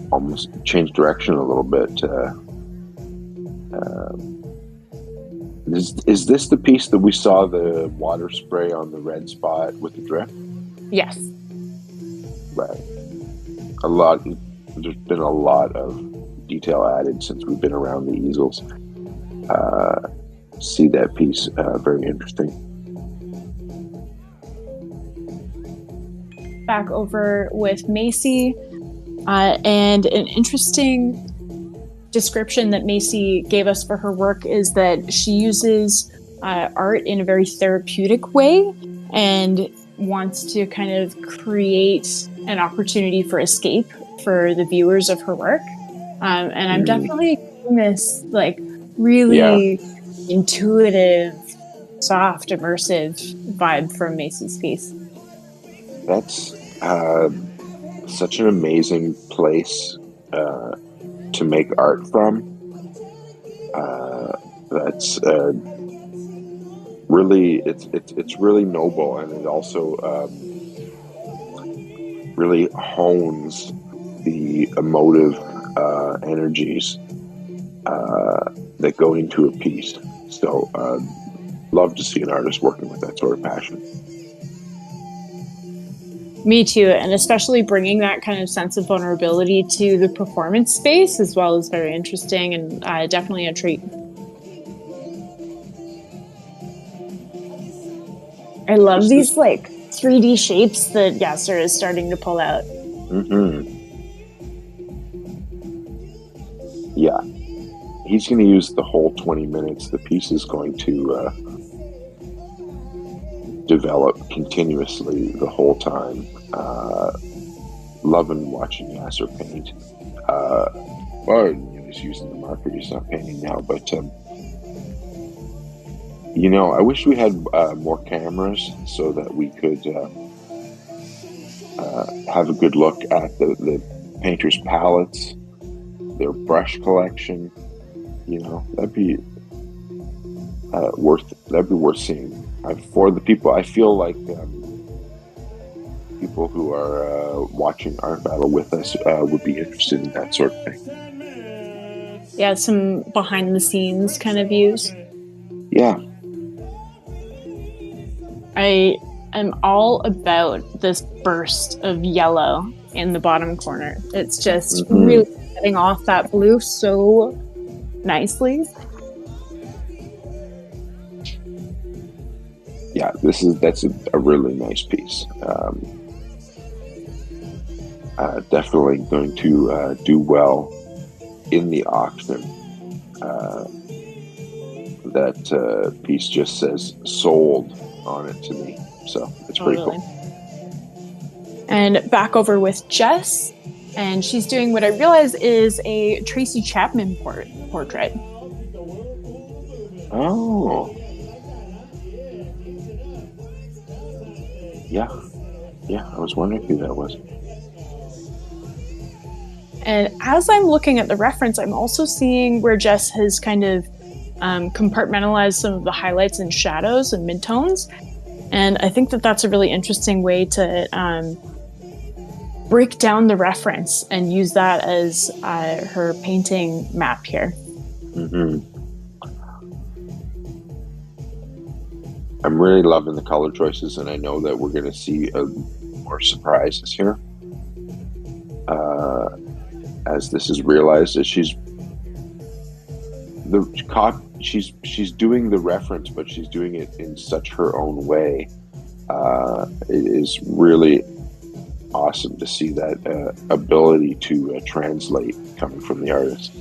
almost changed direction a little bit. Is this the piece that we saw the water spray on the red spot with the drip? Yes. Right. There's been a lot of detail added since we've been around the easels. See that piece, very interesting. Back over with Macy, and an interesting description that Macy gave us for her work is that she uses art in a very therapeutic way and wants to kind of create an opportunity for escape for the viewers of her work. And I'm definitely getting this like really intuitive, soft, immersive vibe from Macy's piece. That's such an amazing place to make art from. That's really it's really noble, and it also really hones the emotive energies that go into a piece. So love to see an artist working with that sort of passion. Me too, and especially bringing that kind of sense of vulnerability to the performance space as well is very interesting and definitely a treat. I love these like 3D shapes that Yasser is starting to pull out. Yeah, he's going to use the whole 20 minutes. The piece is going to develop continuously the whole time. Loving watching Yasser paint. Well, he's using the marker. He's not painting now, but I wish we had more cameras so that we could have a good look at the painters' palettes, their brush collection. That'd be worth seeing. For the people, I feel like people who are watching Art Battle with us would be interested in that sort of thing. Yeah, some behind the scenes kind of views. Yeah. I am all about this burst of yellow in the bottom corner. It's just really setting off that blue so nicely. Yeah, that's a really nice piece. Definitely going to do well in the auction. That piece just says "sold" on it to me, so it's pretty cool. And back over with Jess, and she's doing what I realize is a Tracy Chapman portrait. Oh. Yeah. Yeah, I was wondering who that was. And as I'm looking at the reference, I'm also seeing where Jess has kind of compartmentalized some of the highlights and shadows and midtones. And I think that that's a really interesting way to break down the reference and use that as her painting map here. Mm-hmm. I'm really loving the color choices, and I know that we're going to see more surprises here as this is realized. As she's doing the reference, but she's doing it in such her own way. It is really awesome to see that ability to translate coming from the artist.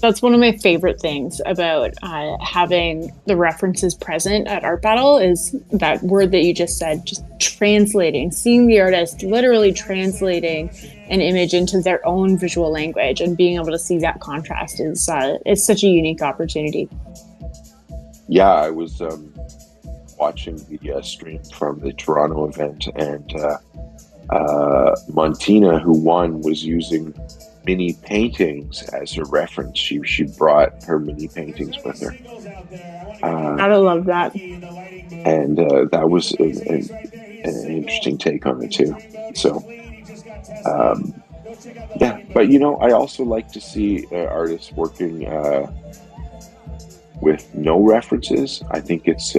That's one of my favorite things about having the references present at Art Battle is that word that you just said, just translating, seeing the artist literally translating an image into their own visual language and being able to see that contrast is such a unique opportunity. Yeah, I was watching the stream from the Toronto event, and Montina, who won, was using mini paintings as a reference. She brought her mini paintings with her. Gotta love that. And that was an interesting take on it too. So, yeah. But I also like to see artists working with no references. I think it's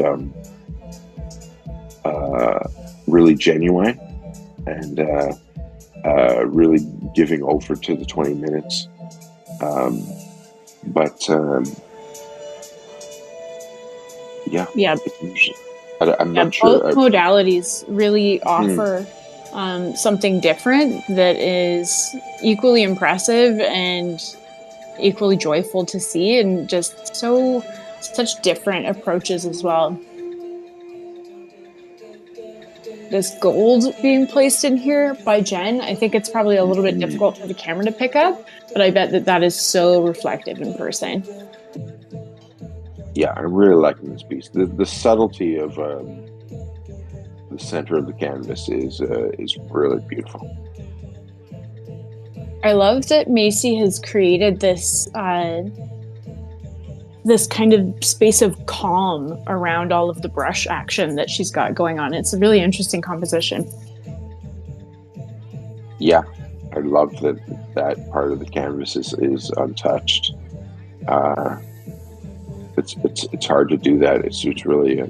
really genuine and really giving over to the 20 minutes. Yeah. I'm not sure. Both modalities really offer something different that is equally impressive and equally joyful to see, and just such different approaches as well. This gold being placed in here by Jen, I think it's probably a little bit difficult for the camera to pick up, but I bet that is so reflective in person. Yeah, I'm really liking this piece. The subtlety of the center of the canvas is really beautiful. I love that Macy has created this this kind of space of calm around all of the brush action that she's got going on. It's a really interesting composition. Yeah, I love that part of the canvas is untouched. It's hard to do that. It's really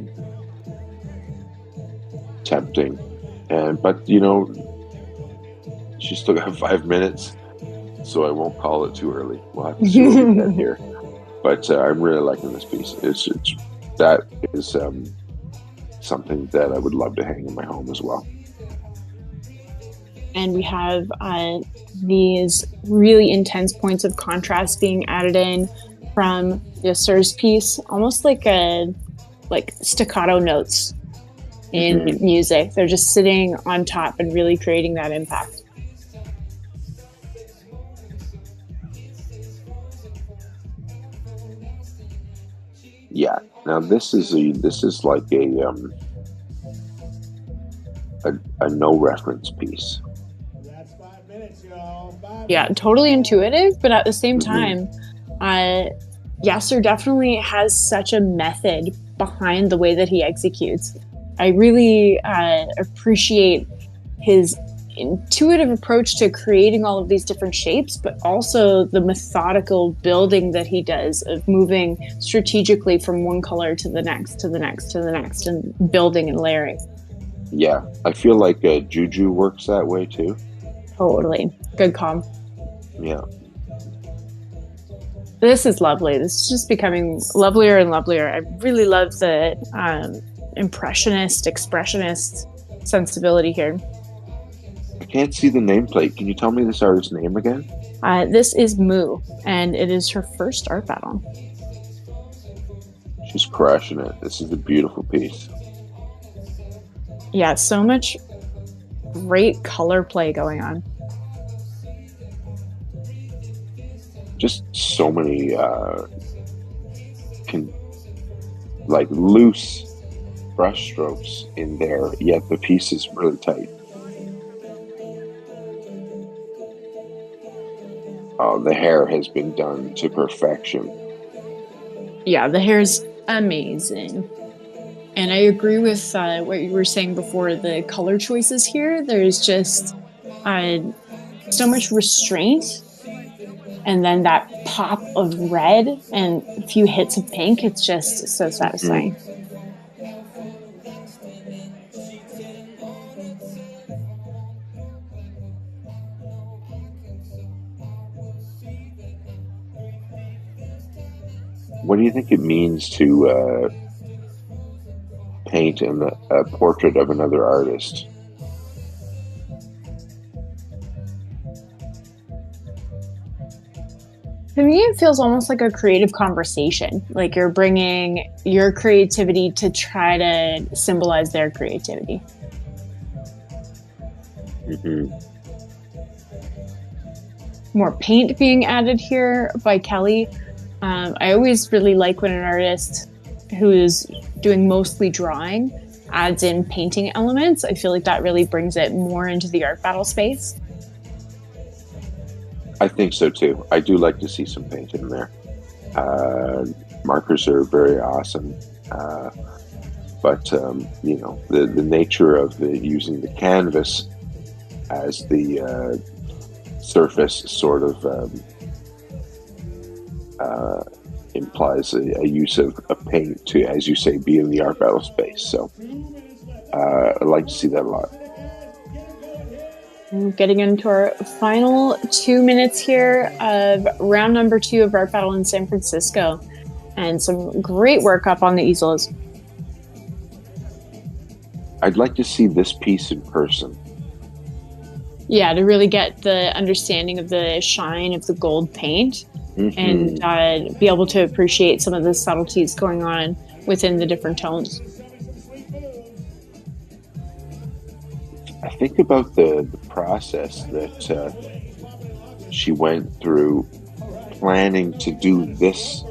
tempting, but she's still got 5 minutes, so I won't call it too early. We'll have to see what we get here. But I'm really liking this piece. That is something that I would love to hang in my home as well. And we have these really intense points of contrast being added in from the Sir's piece, almost like staccato notes in music. They're just sitting on top and really creating that impact. Yeah. Now this is like a no reference piece. That's 5 minutes, y'all. Yeah, totally intuitive, but at the same time, Yasser definitely has such a method behind the way that he executes. I really appreciate his intuitive approach to creating all of these different shapes, but also the methodical building that he does of moving strategically from one color to the next, to the next, to the next, and building and layering. Yeah, I feel like Juju works that way too. Totally. Good call. Yeah. This is lovely. This is just becoming lovelier and lovelier. I really love the impressionist, expressionist sensibility here. I can't see the nameplate. Can you tell me this artist's name again? This is Moo, and it is her first art battle. She's crushing it. This is a beautiful piece. Yeah, so much great color play going on. Just so many like loose brush strokes in there, yet the piece is really tight. Oh, the hair has been done to perfection. Yeah, the hair's amazing. And I agree with what you were saying before, the color choices here. There's just so much restraint, and then that pop of red and a few hits of pink. It's just so satisfying. What do you think it means to paint a portrait of another artist? To me, it feels almost like a creative conversation. Like you're bringing your creativity to try to symbolize their creativity. More paint being added here by Kelly. I always really like when an artist who is doing mostly drawing adds in painting elements. I feel like that really brings it more into the art battle space. I think so too. I do like to see some paint in there. Markers are very awesome, but you know, the nature of using the canvas as the surface sort of implies a use of paint to, as you say, be in the art battle space. So I like to see that a lot. Getting into our final 2 minutes here of round number 2 of Art Battle in San Francisco, and some great work up on the easels. I'd like to see this piece in person. Yeah, to really get the understanding of the shine of the gold paint and be able to appreciate some of the subtleties going on within the different tones. I think about the process that she went through planning to do this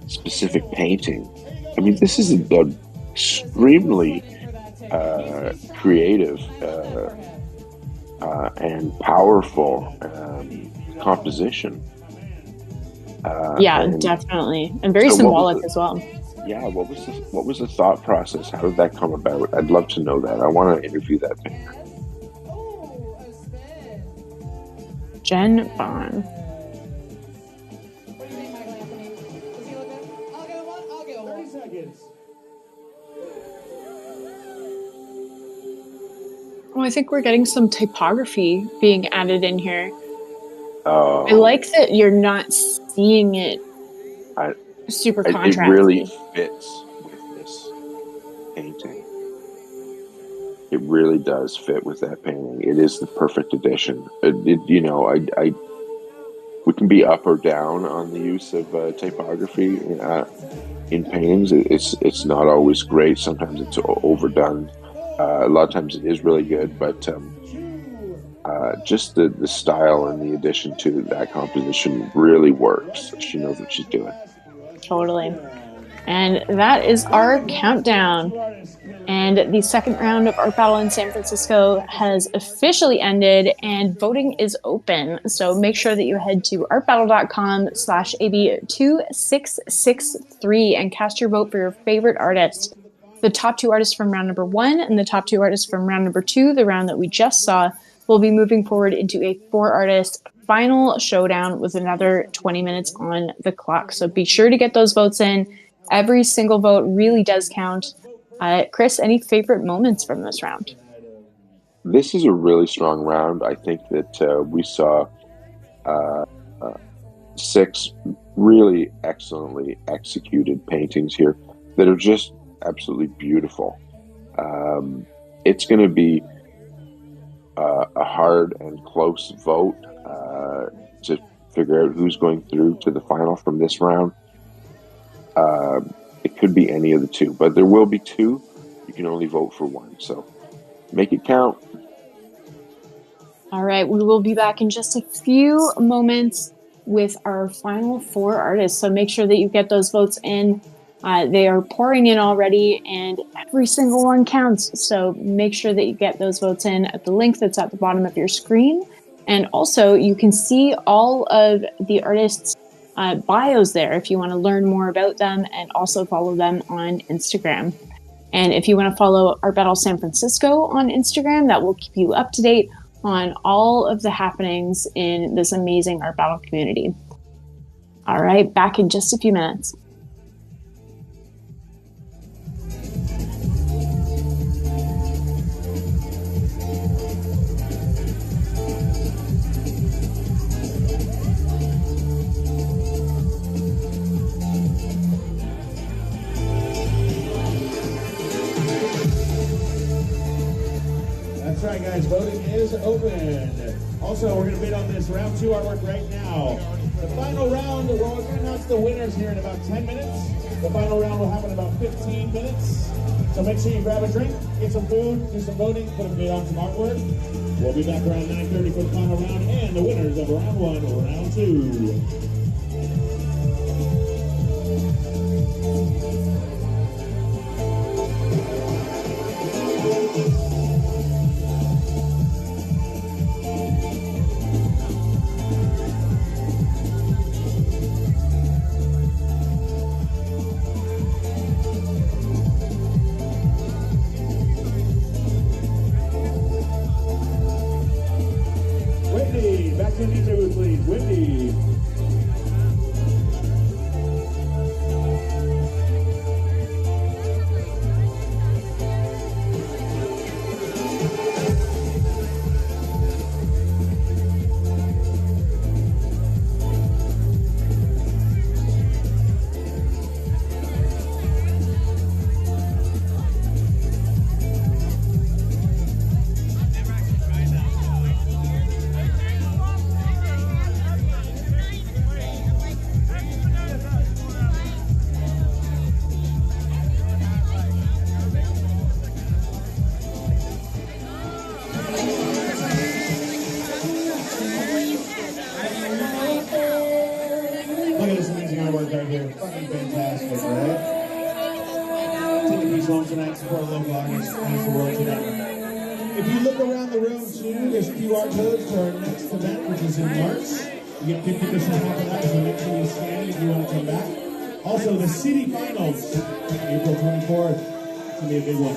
specific painting. I mean, this is an extremely creative and powerful composition. Definitely, and very symbolic as well. Yeah, what was the thought process? How did that come about? I'd love to know that. I want to interview that painter. Jen Bond. What do you think, Michael Anthony? Does he look good? I'll get one. I'll get one. 30 seconds. Well, I think we're getting some typography being added in here. Oh, I like that you're not seeing it super contrasty. It really fits with this painting. It really does fit with that painting. It is the perfect addition. You know, we can be up or down on the use of typography in paintings. It's not always great. Sometimes it's overdone. A lot of times it is really good, but just the style and the addition to that composition really works. She knows what she's doing. Totally. And that is our countdown. And the second round of Art Battle in San Francisco has officially ended and voting is open. So make sure that you head to artbattle.com/AB2663 and cast your vote for your favorite artist. The top 2 artists from round number 1 and the top 2 artists from round number 2, the round that we just saw, will be moving forward into a 4-artist final showdown with another 20 minutes on the clock. So be sure to get those votes in. Every single vote really does count. Chris, any favorite moments from this round? This is a really strong round. I think that we saw 6 really excellently executed paintings here that are just absolutely beautiful. It's going to be a hard and close vote to figure out who's going through to the final from this round. It could be any of the 2, but there will be 2. You can only vote for 1, so make it count. All right, we will be back in just a few moments with our final 4 artists. So make sure that you get those votes in. They are pouring in already, and every single one counts. So make sure that you get those votes in at the link that's at the bottom of your screen. And also, you can see all of the artists' bios there if you want to learn more about them, and also follow them on Instagram. And if you want to follow Art Battle San Francisco on Instagram, that will keep you up to date on all of the happenings in this amazing art battle community. All right, back in just a few minutes. That's right, guys. Voting is open. Also, we're going to bid on this round 2 artwork right now. The final round, we're going to announce the winners here in about 10 minutes. The final round will happen in about 15 minutes. So make sure you grab a drink, get some food, do some voting, put a bid on some artwork. We'll be back around 9:30 for the final round and the winners of round 1 or round 2. Back to the DJ booth, please. Wendy. Look at this amazing artwork right here. Fucking fantastic, right? Take a piece home tonight, support a local artist, pass the world today. If you look around the room too, there's QR codes to our next event, which is in March. You get 50% off of that, so make sure you scan it if you want to come back. Also, the city finals, April 24th. It's going to be a big one.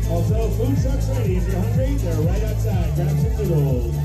Also, food trucks ready. If you're hungry, they're right outside. Grab some noodles.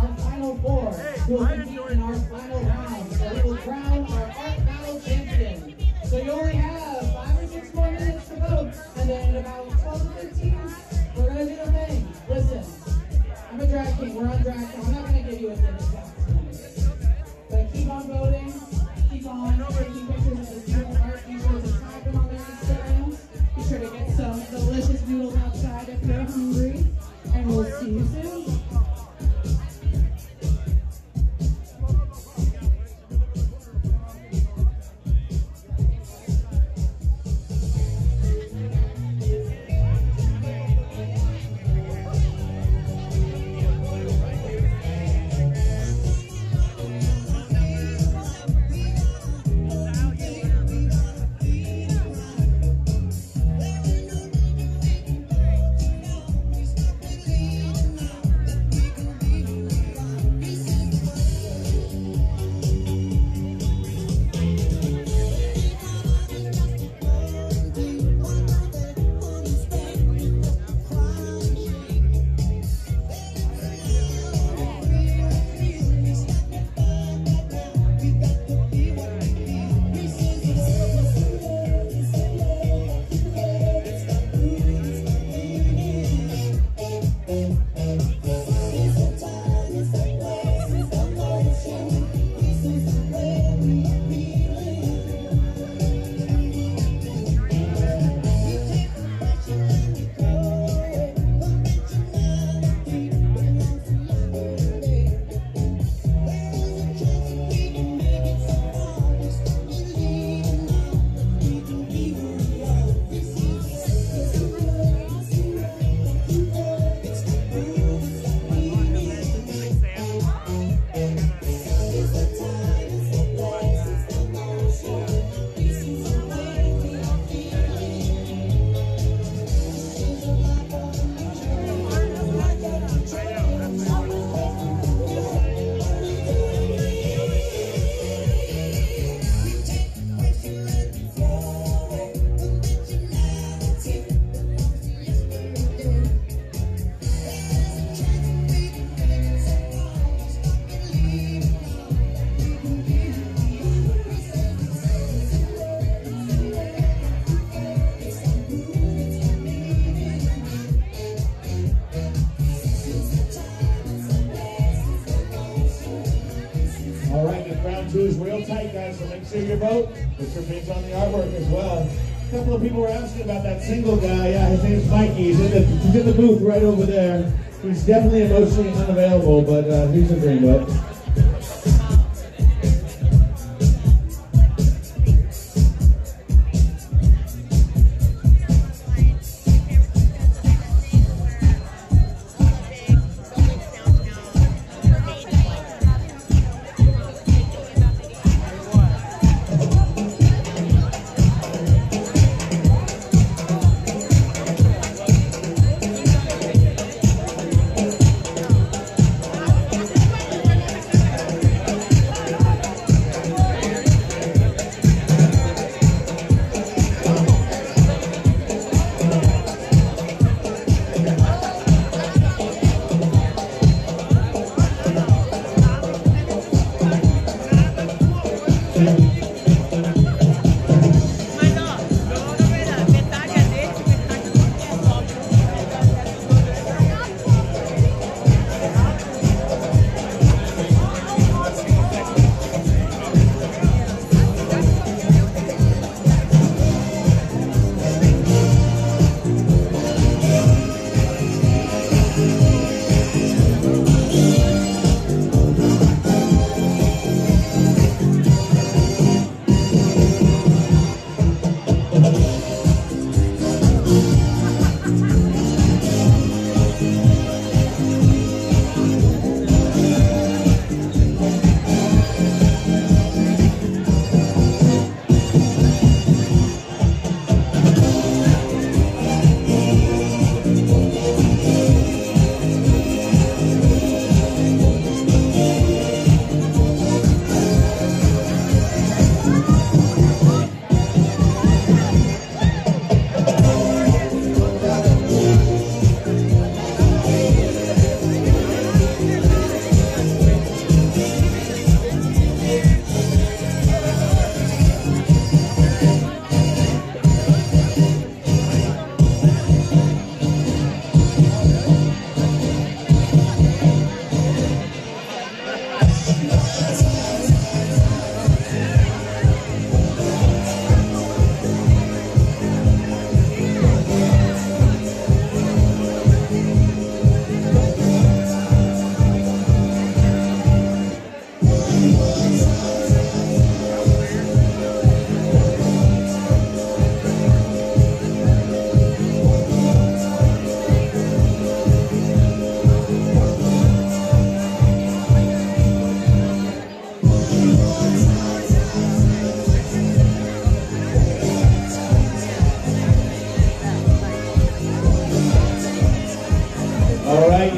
our final four who will compete in our final round. So we will crown our art battle champion. So you only have 5 or 6 more minutes to vote, and then in about 12 to 15, we're gonna do the thing. Listen, I'm a drag king. We're on drag king. I'm not gonna give you a different shot tonight. But keep on voting. Keep on taking pictures of this beautiful art. Be sure to tag them on their Instagrams. Be sure to get some delicious noodles outside if you're hungry. And we'll see you soon. All right, this round 2 is real tight, guys, so make sure you vote. Put your pins on the artwork as well. A couple of people were asking about that single guy. Yeah, his name's Mikey. He's in the booth right over there. He's definitely emotionally unavailable, but he's a dreamboat.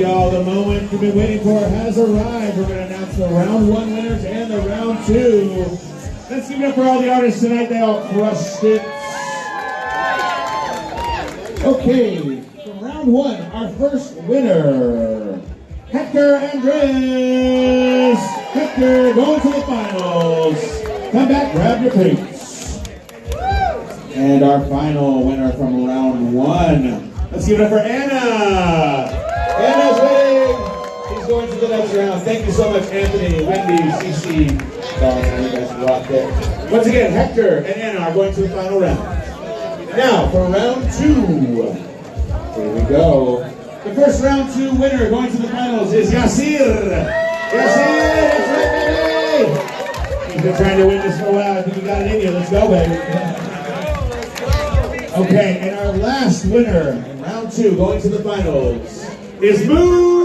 y'all. The moment you've been waiting for has arrived. We're going to announce the round 1 winners and the round 2. Let's give it up for all the artists tonight. They all crushed it. Okay, from round 1, our first winner, Hector Andres. Hector going to the finals. Come back, grab your plates. And our final winner from round 1. Let's give it up for Anna. Anna's winning. He's going to the next round. Thank you so much, Anthony, Wendy, Cece. You guys rocked it. Once again, Hector and Anna are going to the final round. Now, for round 2. Here we go. The first round 2 winner going to the finals is Yasir. Yasir, that's right, baby. He's been trying to win this for a while. I think you got it in you. Let's go, baby. Okay, and our last winner in round 2 going to the finals is Moo!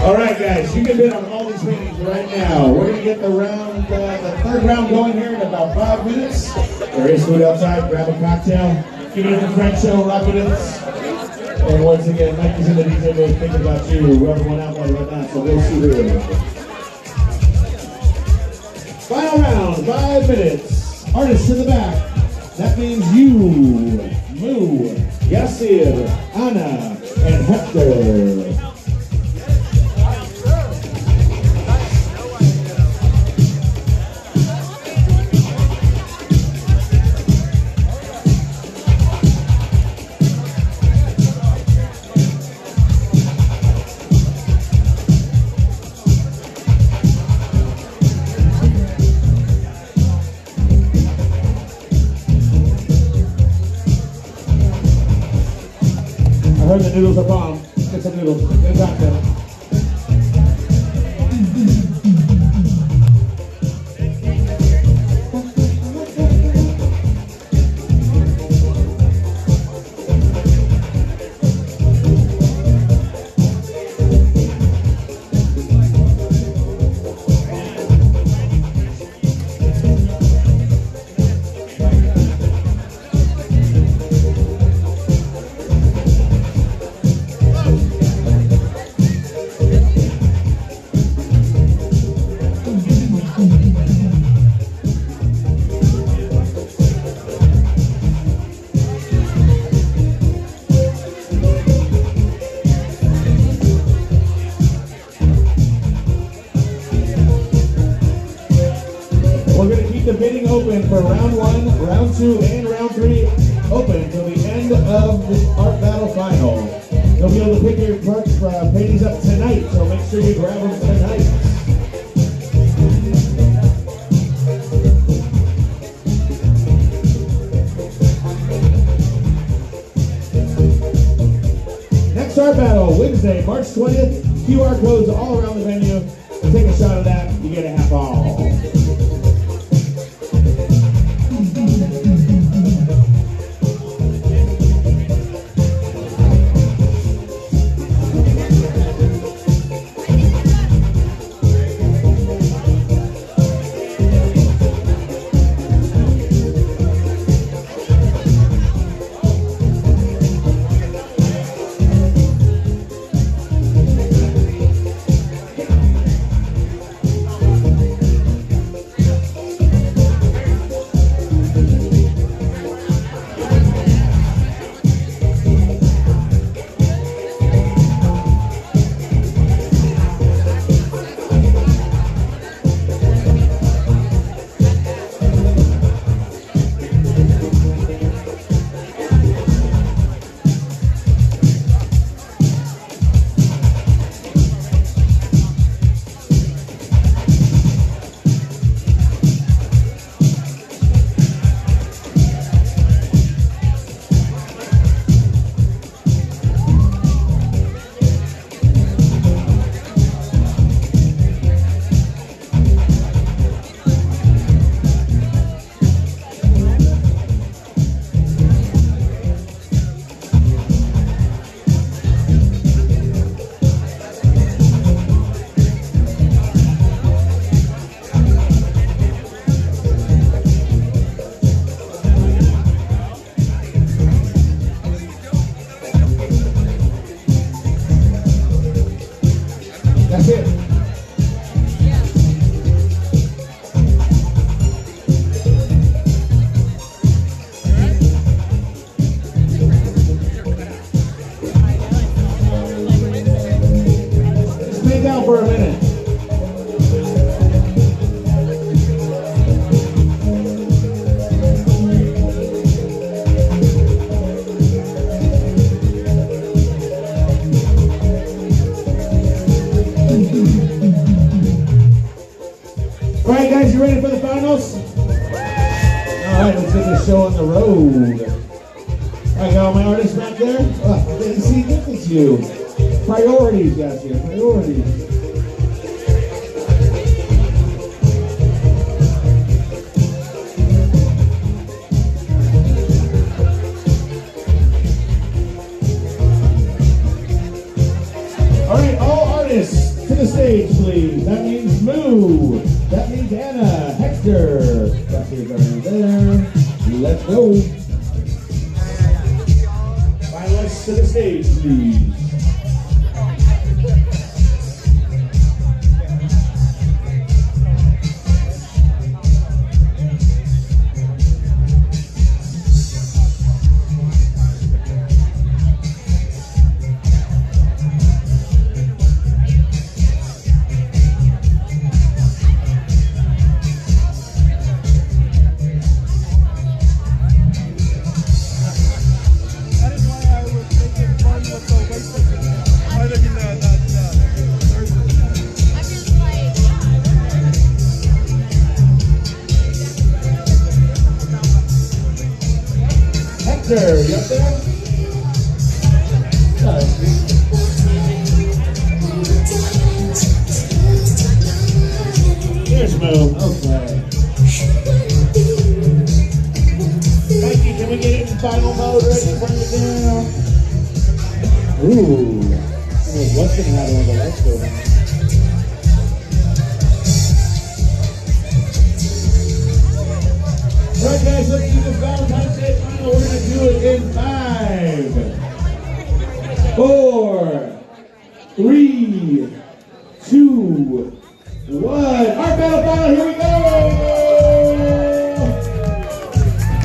All right, guys, you can bid on all these paintings right now. We're going to get the round, the third round going here in about 5 minutes. There is food outside. Grab a cocktail. Give it a French show, rock it in. And once again, Mikey's in the DJ booth thinking about you. Rub one out right now, so we'll see you. Final round, 5 minutes. Artists in the back. That means you, Moo, Yasir, Anna, and Hector. I heard the noodles are bomb. Get some noodles. Get back there. We're going to keep the bidding open for round 1, round 2, and round 3 open until the end of the art battle final. You'll be able to pick your paintings up tonight, so make sure you grab them tonight. Next art battle, Wednesday, March 20th. QR codes all around the venue. Take a shot of that, you get a half off. That's it. Just hang out for a minute. All right, guys, you ready for the finals? All right, let's get this show on the road. All right, got all my artists back there? See, look at you. Priorities, guys, here. Priorities. All right, all artists to the stage, please. That means Moo. That means Anna, Hector. That's your guard there. Let's go. Finalists to the stage, please. Hector, you up there? Here's Moo. Okay. Mikey, can we get it in final mode ready? Bring it down. Ooh. What's going to happen when the lights go down? All right, guys, let's do the Valentine's Day final. We're going to do it in 5, 4, 3, 2, 1. Art battle final, here we go!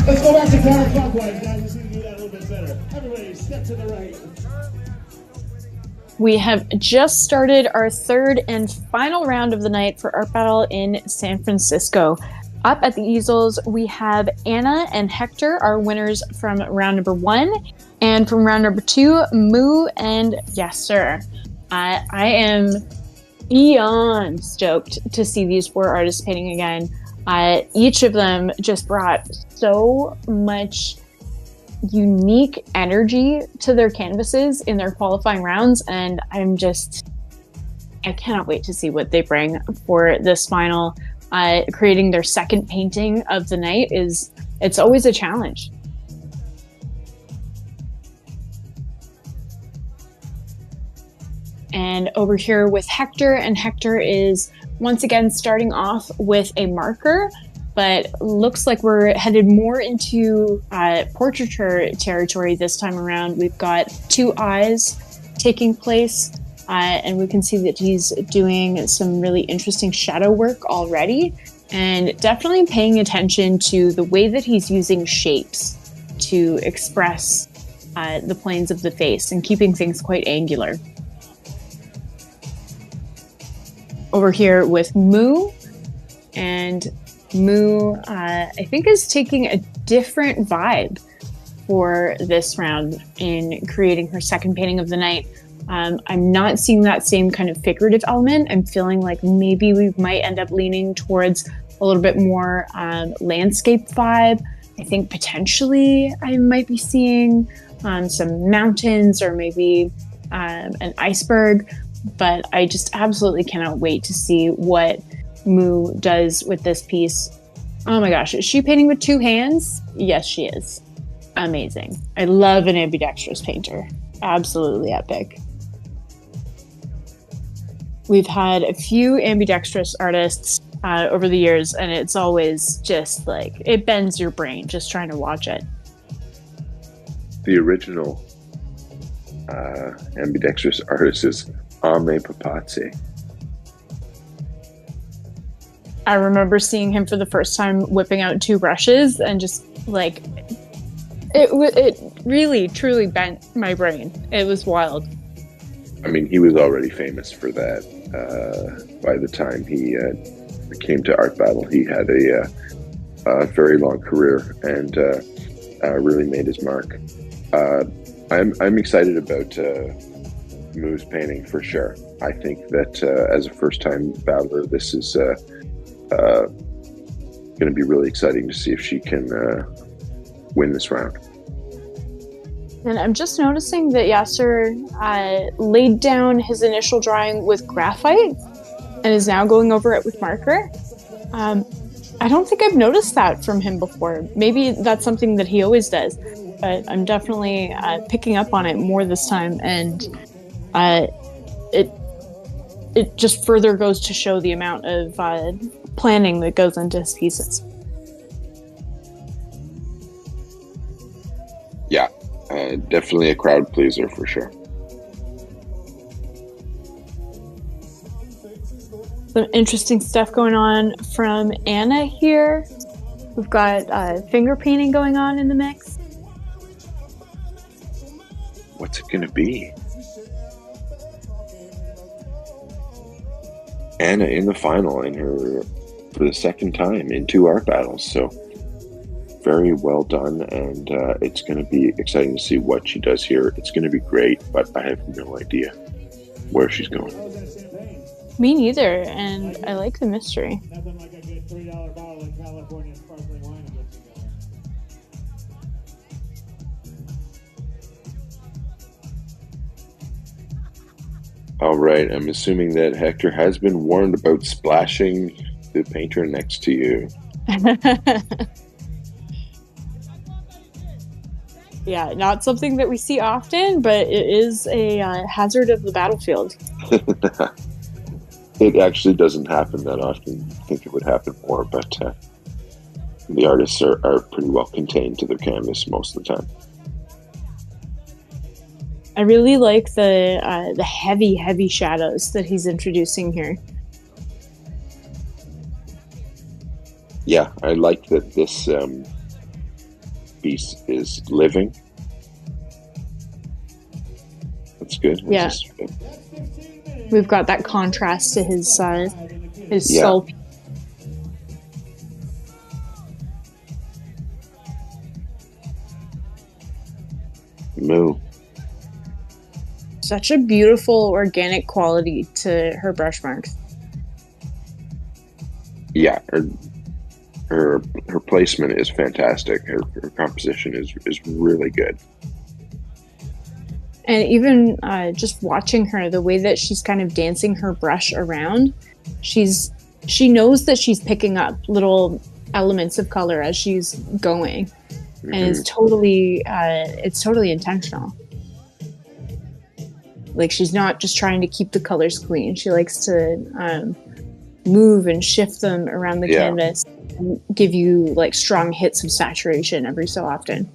Let's go back to counterclockwise, guys. Let's see if we can do that a little bit better. Everybody, step to the right. We have just started our third and final round of the night for Art Battle in San Francisco. Up at the easels, we have Anna and Hector, our winners from round number 1. And from round number 2, Moo and Yes Sir. I am beyond stoked to see these 4 artists painting again. Each of them just brought so much unique energy to their canvases in their qualifying rounds, and I cannot wait to see what they bring for this final. Creating their second painting of the night it's always a challenge. And over here with Hector, and Hector is once again starting off with a marker, but looks like we're headed more into portraiture territory this time around. We've got 2 eyes taking place, and we can see that he's doing some really interesting shadow work already, and definitely paying attention to the way that he's using shapes to express the planes of the face and keeping things quite angular. Over here with Moo, and Moo, I think, is taking a different vibe for this round in creating her second painting of the night. I'm not seeing that same kind of figurative element. I'm feeling like maybe we might end up leaning towards a little bit more landscape vibe. I think potentially I might be seeing some mountains or maybe an iceberg, but I just absolutely cannot wait to see what Moo does with this piece. Oh my gosh, is she painting with 2 hands? Yes, she is. Amazing. I love an ambidextrous painter. Absolutely epic. We've had a few ambidextrous artists over the years, and it's always just like, it bends your brain just trying to watch it. The original ambidextrous artist is Ame Papazzi. I remember seeing him for the first time whipping out 2 brushes and just like it really truly bent my brain. It was wild. I mean, he was already famous for that. By the time he came to Art Battle, he had a very long career and really made his mark. I'm excited about Moo's painting for sure. I think that as a first-time battler, this is going to be really exciting to see if she can win this round. And I'm just noticing that Yasser laid down his initial drawing with graphite and is now going over it with marker. I don't think I've noticed that from him before. Maybe that's something that he always does, but I'm definitely picking up on it more this time, and it just further goes to show the amount of planning that goes into his pieces. Yeah, definitely a crowd pleaser for sure. Some interesting stuff going on from Anna here. We've got finger painting going on in the mix. What's it going to be? Anna in the final for the second time in 2 art battles, so very well done, and it's going to be exciting to see what she does here. It's going to be great, but I have no idea where she's going. Me neither, and I like the mystery. Nothing like a good $3 bottle of California sparkling wine to get you going. All right, I'm assuming that Hector has been warned about splashing the painter next to you. Yeah, not something that we see often, but it is a hazard of the battlefield. It actually doesn't happen that often. I think it would happen more, but the artists are pretty well contained to their canvas most of the time. I really like the heavy shadows that he's introducing here. Yeah, I like that this piece is living. That's good. Yeah. We've got that contrast to his soul. Moo. Such a beautiful organic quality to her brush marks. Yeah, her placement is fantastic. Her composition is really good. And even just watching her, the way that she's kind of dancing her brush around, she knows that she's picking up little elements of color as she's going, and it's totally intentional. Like, she's not just trying to keep the colors clean. She likes to move and shift them around the canvas and give you like strong hits of saturation every so often.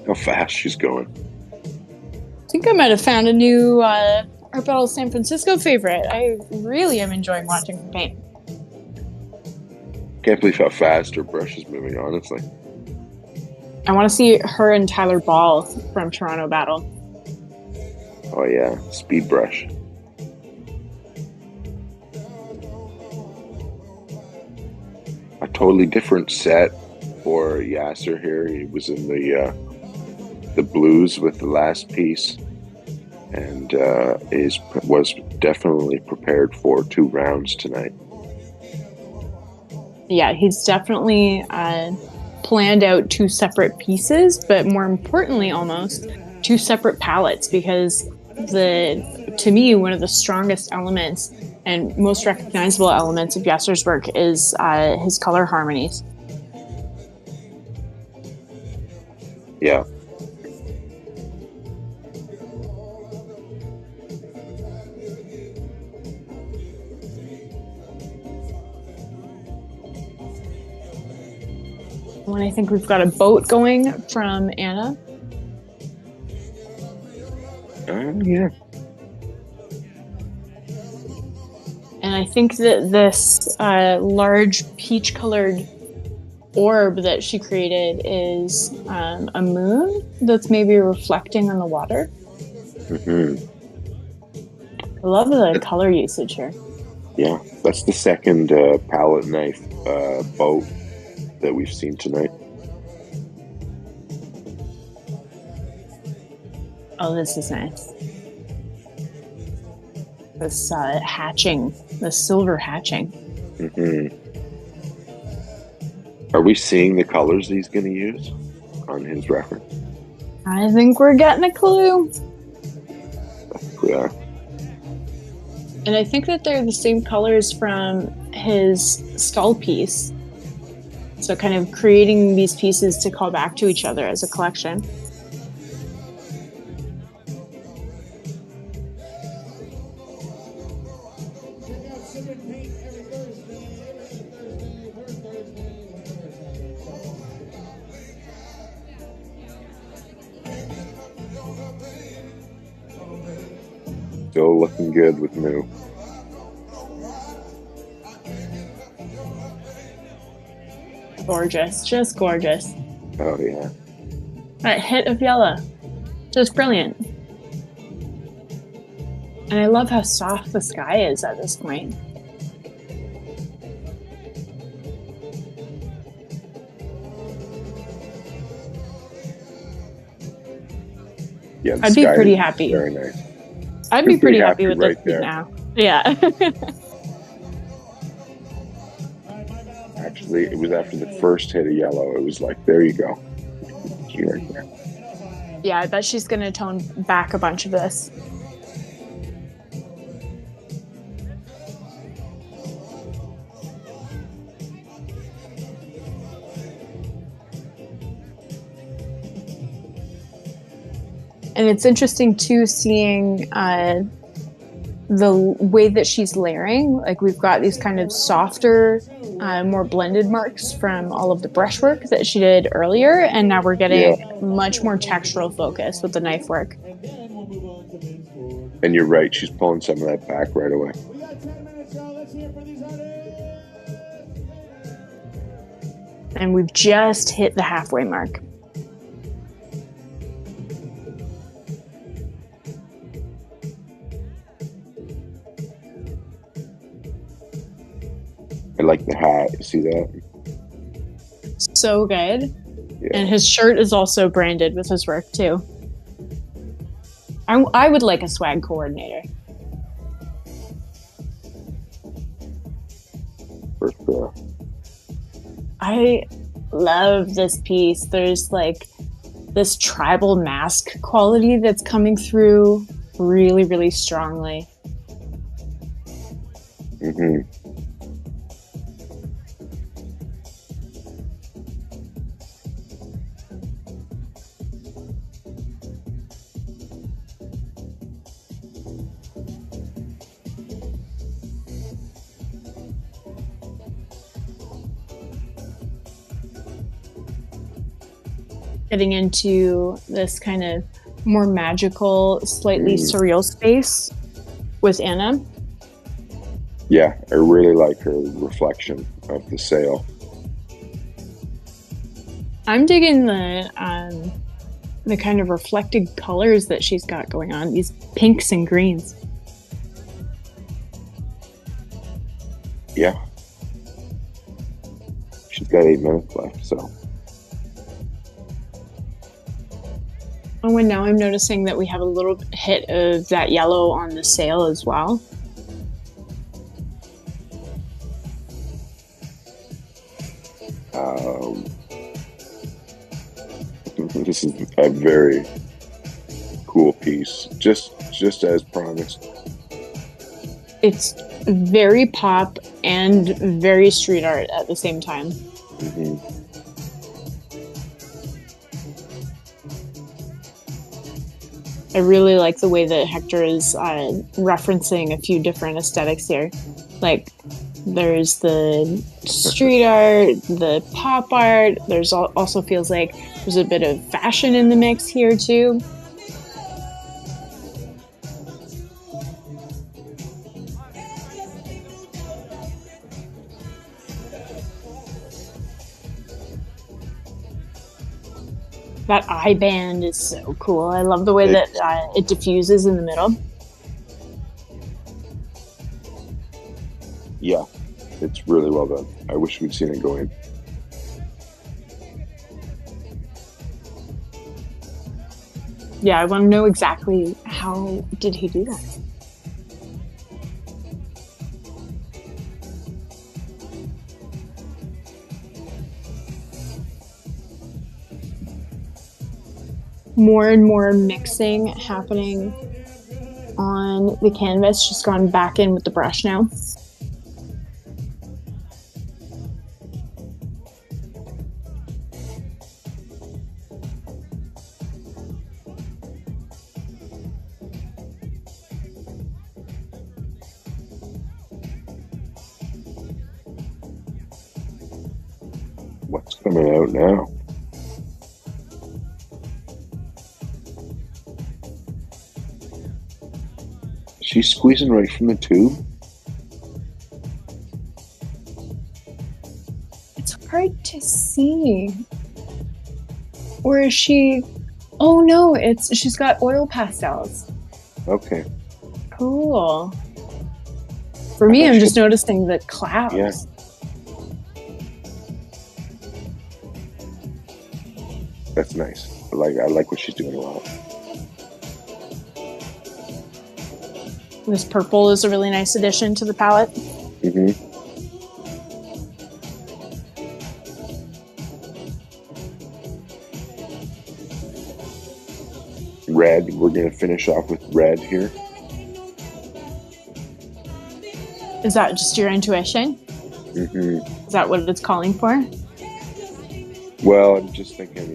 How fast she's going. I think I might have found a new Art Battle San Francisco favorite. I really am enjoying watching her paint. Can't believe how fast her brush is moving, honestly. I want to see her and Tyler Ball from Toronto battle. Oh yeah, speed brush. A totally different set for Yasser here. He was in the blues with the last piece, and was definitely prepared for 2 rounds tonight. Yeah, he's definitely planned out 2 separate pieces, but more importantly, almost 2 separate palettes, because to me, one of the strongest elements and most recognizable elements of Yasser's work is his color harmonies. Yeah. When I think we've got a boat going from Anna. Yeah. And I think that this large peach-colored orb that she created is a moon that's maybe reflecting on the water. Mm-hmm. I love the color usage here. Yeah, that's the second palette knife boat that we've seen tonight. Oh, this is nice. This hatching, the silver hatching. Mm-hmm. Are we seeing the colors he's going to use on his reference? I think we're getting a clue. I think we are. And I think that they're the same colors from his skull piece. So kind of creating these pieces to call back to each other as a collection. Still looking good with Moo. Gorgeous, just gorgeous. Oh yeah. That hit of yellow, just brilliant. And I love how soft the sky is at this point. Yeah, I'd be pretty happy. Very nice. I'd be pretty happy with right this there. now. Yeah. Actually, it was after the first hit of yellow. It was like, there you go. Right there. Yeah, I bet she's going to tone back a bunch of this. And it's interesting too, seeing the way that she's layering. Like we've got these kind of softer, more blended marks from all of the brushwork that she did earlier, and now we're getting much more textural focus with the knife work. And you're right, she's pulling some of that back right away. And we've just hit the halfway mark. I like the hat. You see that? So good. Yeah. And his shirt is also branded with his work too. I would like a swag coordinator. For sure. I love this piece. There's like this tribal mask quality that's coming through really, really strongly. Mm-hmm. Getting into this kind of more magical, slightly surreal space with Anna. Yeah, I really like her reflection of the sail. I'm digging the kind of reflected colors that she's got going on, these pinks and greens. Yeah. She's got 8 minutes left, so. Oh, and now I'm noticing that we have a little hit of that yellow on the sail as well. This is a very cool piece, just as promised. It's very pop and very street art at the same time. Mm-hmm. I really like the way that Hector is referencing a few different aesthetics here. Like, there's the street art, the pop art. There's also feels like there's a bit of fashion in the mix here too. That eye band is so cool. I love the way that it diffuses in the middle. Yeah, it's really well done. I wish we'd seen it go in. Yeah, I want to know exactly how did he do that. More and more mixing happening on the canvas. Just gone back in with the brush now. What's coming out now? She's squeezing right from the tube. It's hard to see. Or is she? Oh no, she's got oil pastels. Okay. Cool. For me, I'm just noticing the clouds. Yeah. That's nice. I like what she's doing a lot. This purple is a really nice addition to the palette. Mm-hmm. Red. We're going to finish off with red here. Is that just your intuition? Mm-hmm. Is that what it's calling for? Well, I'm just thinking,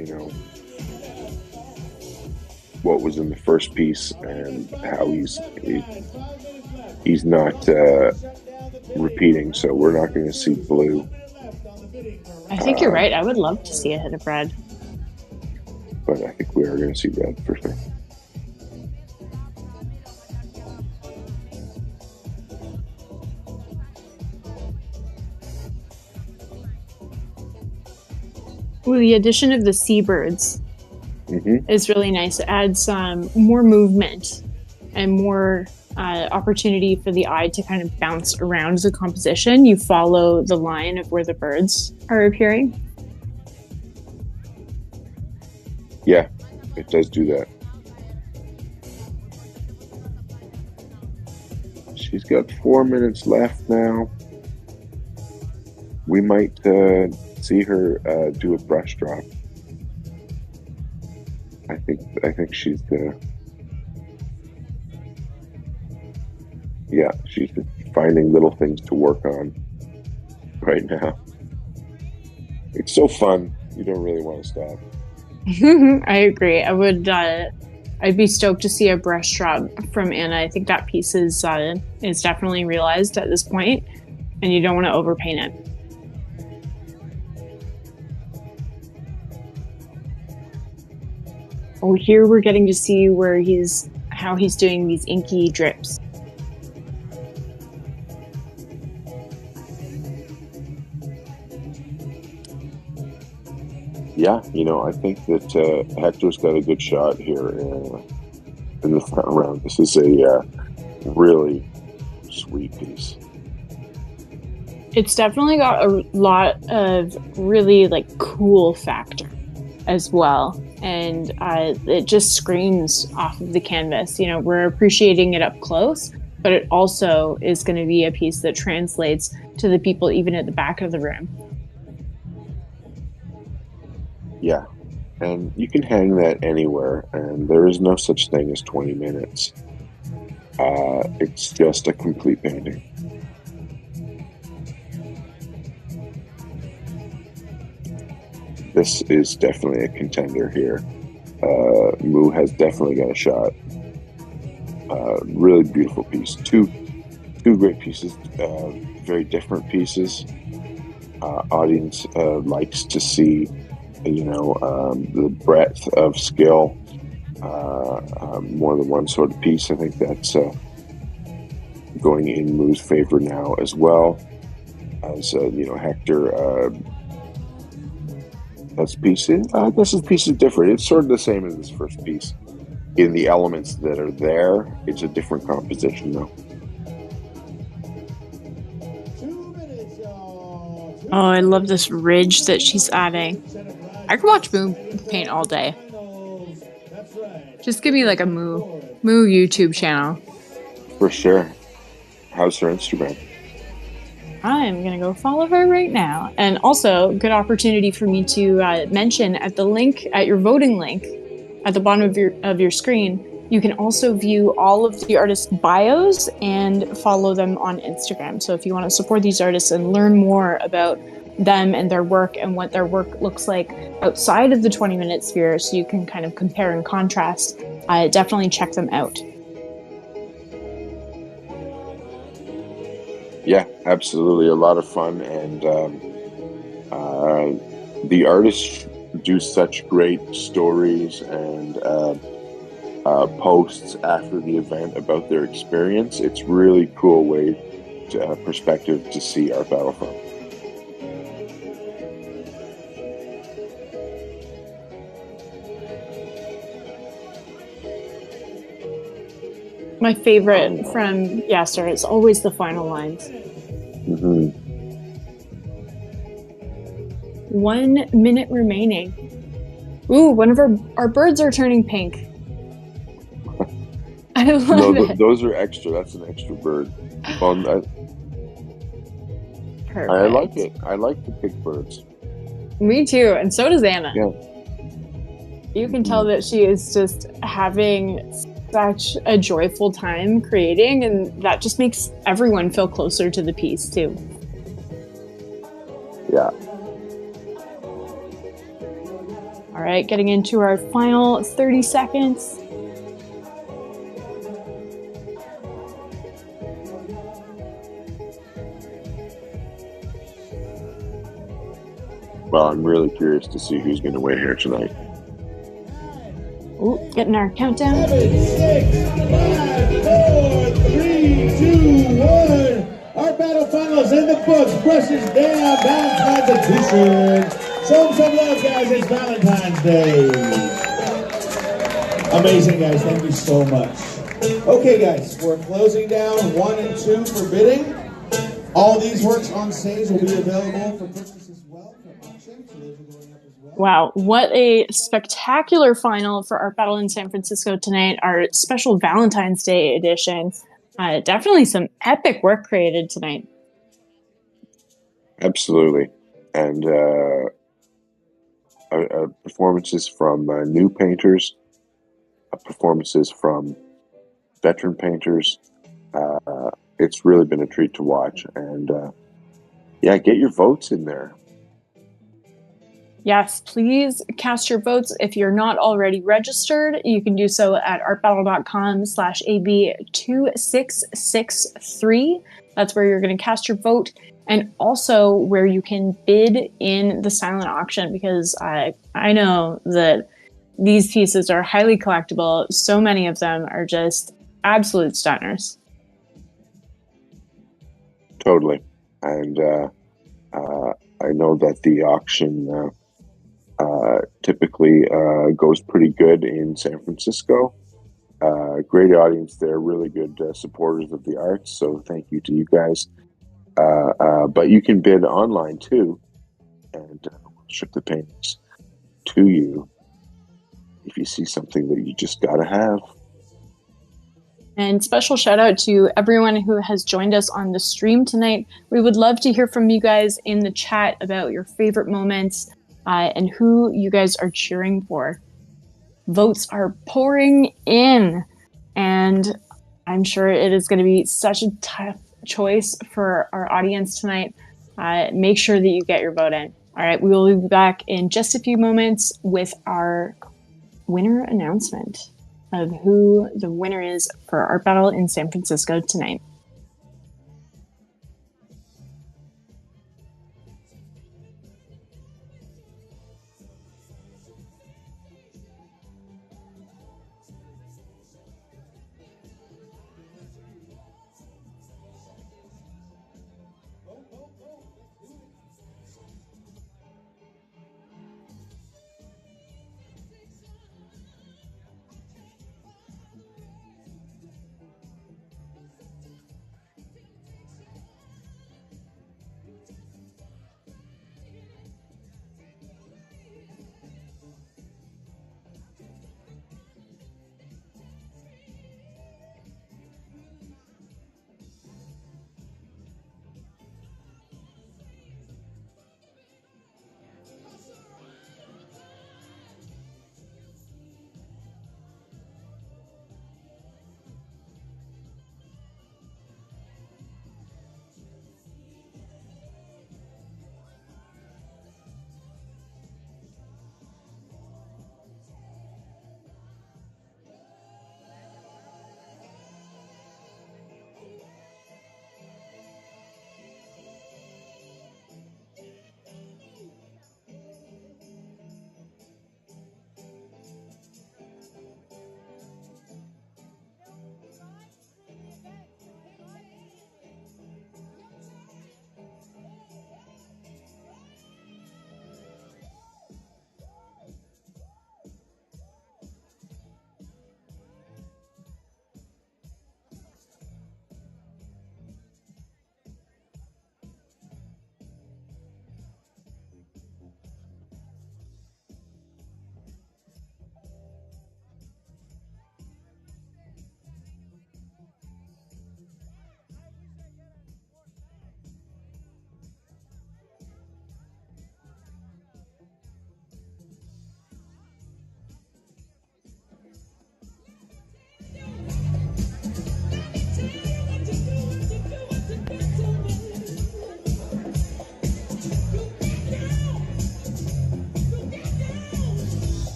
what was in the first piece and how he's not repeating, so we're not going to see blue. I think you're right. I would love to see a hit of red. But I think we are going to see red for sure. Well, the addition of the seabirds is really nice. It adds more movement and more opportunity for the eye to kind of bounce around the composition. You follow the line of where the birds are appearing. Yeah, it does do that. She's got 4 minutes left now. We might see her do a brush drop. I think she's she's finding little things to work on right now. It's so fun. You don't really want to stop. I agree. I'd be stoked to see a brush drop from Anna. I think that piece is definitely realized at this point, and you don't want to overpaint it. Oh, here we're getting to see how he's doing these inky drips. Yeah, I think that Hector's got a good shot here in the front round. This is a really sweet piece. It's definitely got a lot of really cool factor as well. And it just screams off of the canvas. We're appreciating it up close, but it also is going to be a piece that translates to the people even at the back of the room. Yeah, and you can hang that anywhere, and there is no such thing as 20 minutes. It's just a complete painting. This is definitely a contender here. Moo has definitely got a shot. Really beautiful piece. Two great pieces, very different pieces. Audience likes to see, the breadth of skill. More than one sort of piece. I think that's going in Moo's favor now as well. As Hector This piece is different. It's sort of the same as this first piece. In the elements that are there, it's a different composition, though. 2 minutes, y'all. Oh, I love this ridge that she's adding. I could watch Moo paint all day. That's right. Just give me like a Moo YouTube channel. For sure. How's her Instagram? I'm gonna go follow her right now. And also, good opportunity for me to mention at the link, at your voting link, at the bottom of your screen, you can also view all of the artists' bios and follow them on Instagram. So if you want to support these artists and learn more about them and their work and what their work looks like outside of the 20-minute sphere, so you can kind of compare and contrast, definitely check them out. Yeah, absolutely. A lot of fun. And the artists do such great stories and posts after the event about their experience. It's really cool perspective to see Art Battle from. My favorite from Yasser is always the final lines. Mm-hmm. 1 minute remaining. Ooh, one of our birds are turning pink. I love it. Those are extra. That's an extra bird. Perfect. I like it. I like the pink birds. Me too, and so does Anna. Yeah. You can tell that she is just having such a joyful time creating, and that just makes everyone feel closer to the piece too. Yeah. All right, getting into our final 30 seconds. Well, I'm really curious to see who's going to win here tonight. Ooh, getting our countdown. 7, 6, 5, 4, 3, 2, 1. Our battle finals in the books. Brushes down. Valentine's edition. Show them some love, guys. It's Valentine's Day. Amazing, guys. Thank you so much. Okay, guys. We're closing down 1 and 2 for bidding. All these works on stage will be available for purchase as well for auction. So those are going up as well. Wow, what a spectacular final for Art Battle in San Francisco tonight, our special Valentine's Day edition. Definitely some epic work created tonight. Absolutely. And performances from new painters, performances from veteran painters. It's really been a treat to watch. And yeah, get your votes in there. Yes, please cast your votes. If you're not already registered, you can do so at artbattle.com/AB2663. That's where you're going to cast your vote, and also where you can bid in the silent auction, because I know that these pieces are highly collectible. So many of them are just absolute stunners. Totally. And I know that the auction typically goes pretty good in San Francisco. Great audience there, really good supporters of the arts. So thank you to you guys. But you can bid online too, and ship the paintings to you if you see something that you just gotta have. And special shout out to everyone who has joined us on the stream tonight. We would love to hear from you guys in the chat about your favorite moments and who you guys are cheering for. Votes are pouring in, and I'm sure it is going to be such a tough choice for our audience tonight. Make sure that you get your vote in. All right, we will be back in just a few moments with our winner announcement of who the winner is for Art Battle in San Francisco tonight.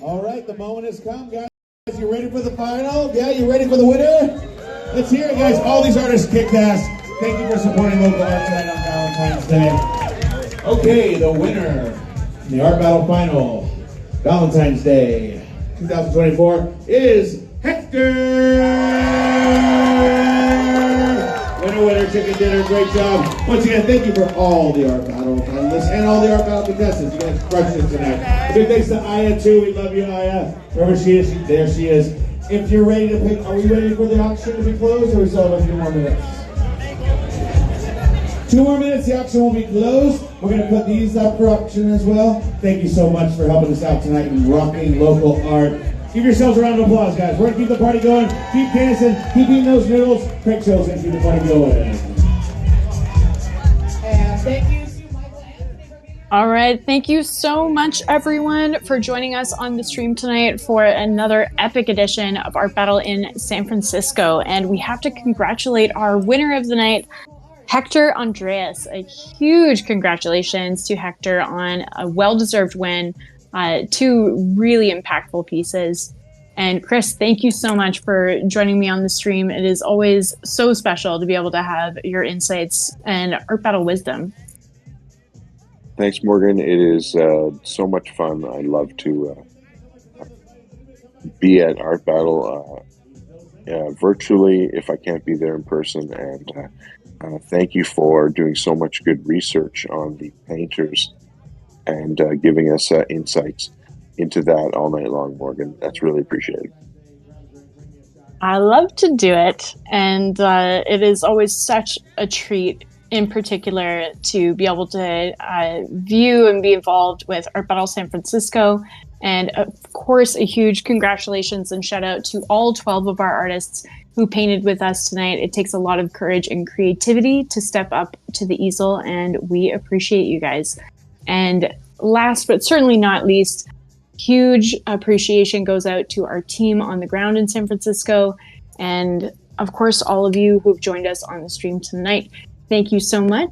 All right, the moment has come, guys. You ready for the final? Yeah, you ready for the winner? Let's hear it, guys. All these artists kicked ass. Thank you for supporting local art tonight on Valentine's Day. Okay, the winner in the art battle final, Valentine's Day 2024, is Hector! Winner, chicken dinner, great job. Once again, thank you for all the art battle finalists and all the art battle contestants. You guys crushed it tonight. A big thanks to Aya, too. We love you, Aya. Wherever she is, there she is. If you're ready to pick, are we ready for the auction to be closed, or we still have a few more minutes? 2 more minutes, the auction will be closed. We're going to put these up for auction as well. Thank you so much for helping us out tonight and rocking local art. Give yourselves a round of applause, guys. We're going to keep the party going. Keep dancing. Keep eating those noodles. Craig shows and keep the party going. And thank you to Michael Anthony for being here. All right. Thank you so much, everyone, for joining us on the stream tonight for another epic edition of Art Battle in San Francisco. And we have to congratulate our winner of the night, Hector Andreas. A huge congratulations to Hector on a well-deserved win. 2 really impactful pieces. And Chris, thank you so much for joining me on the stream. It is always so special to be able to have your insights and art battle wisdom. Thanks, Morgan. It is so much fun. I love to be at Art Battle virtually if I can't be there in person. And thank you for doing so much good research on the painters and giving us insights into that all night long, Morgan. That's really appreciated. I love to do it, and it is always such a treat, in particular, to be able to view and be involved with Art Battle San Francisco. And of course, a huge congratulations and shout out to all 12 of our artists who painted with us tonight. It takes a lot of courage and creativity to step up to the easel, and we appreciate you guys. And last but certainly not least, huge appreciation goes out to our team on the ground in San Francisco, and of course, all of you who've joined us on the stream tonight. Thank you so much.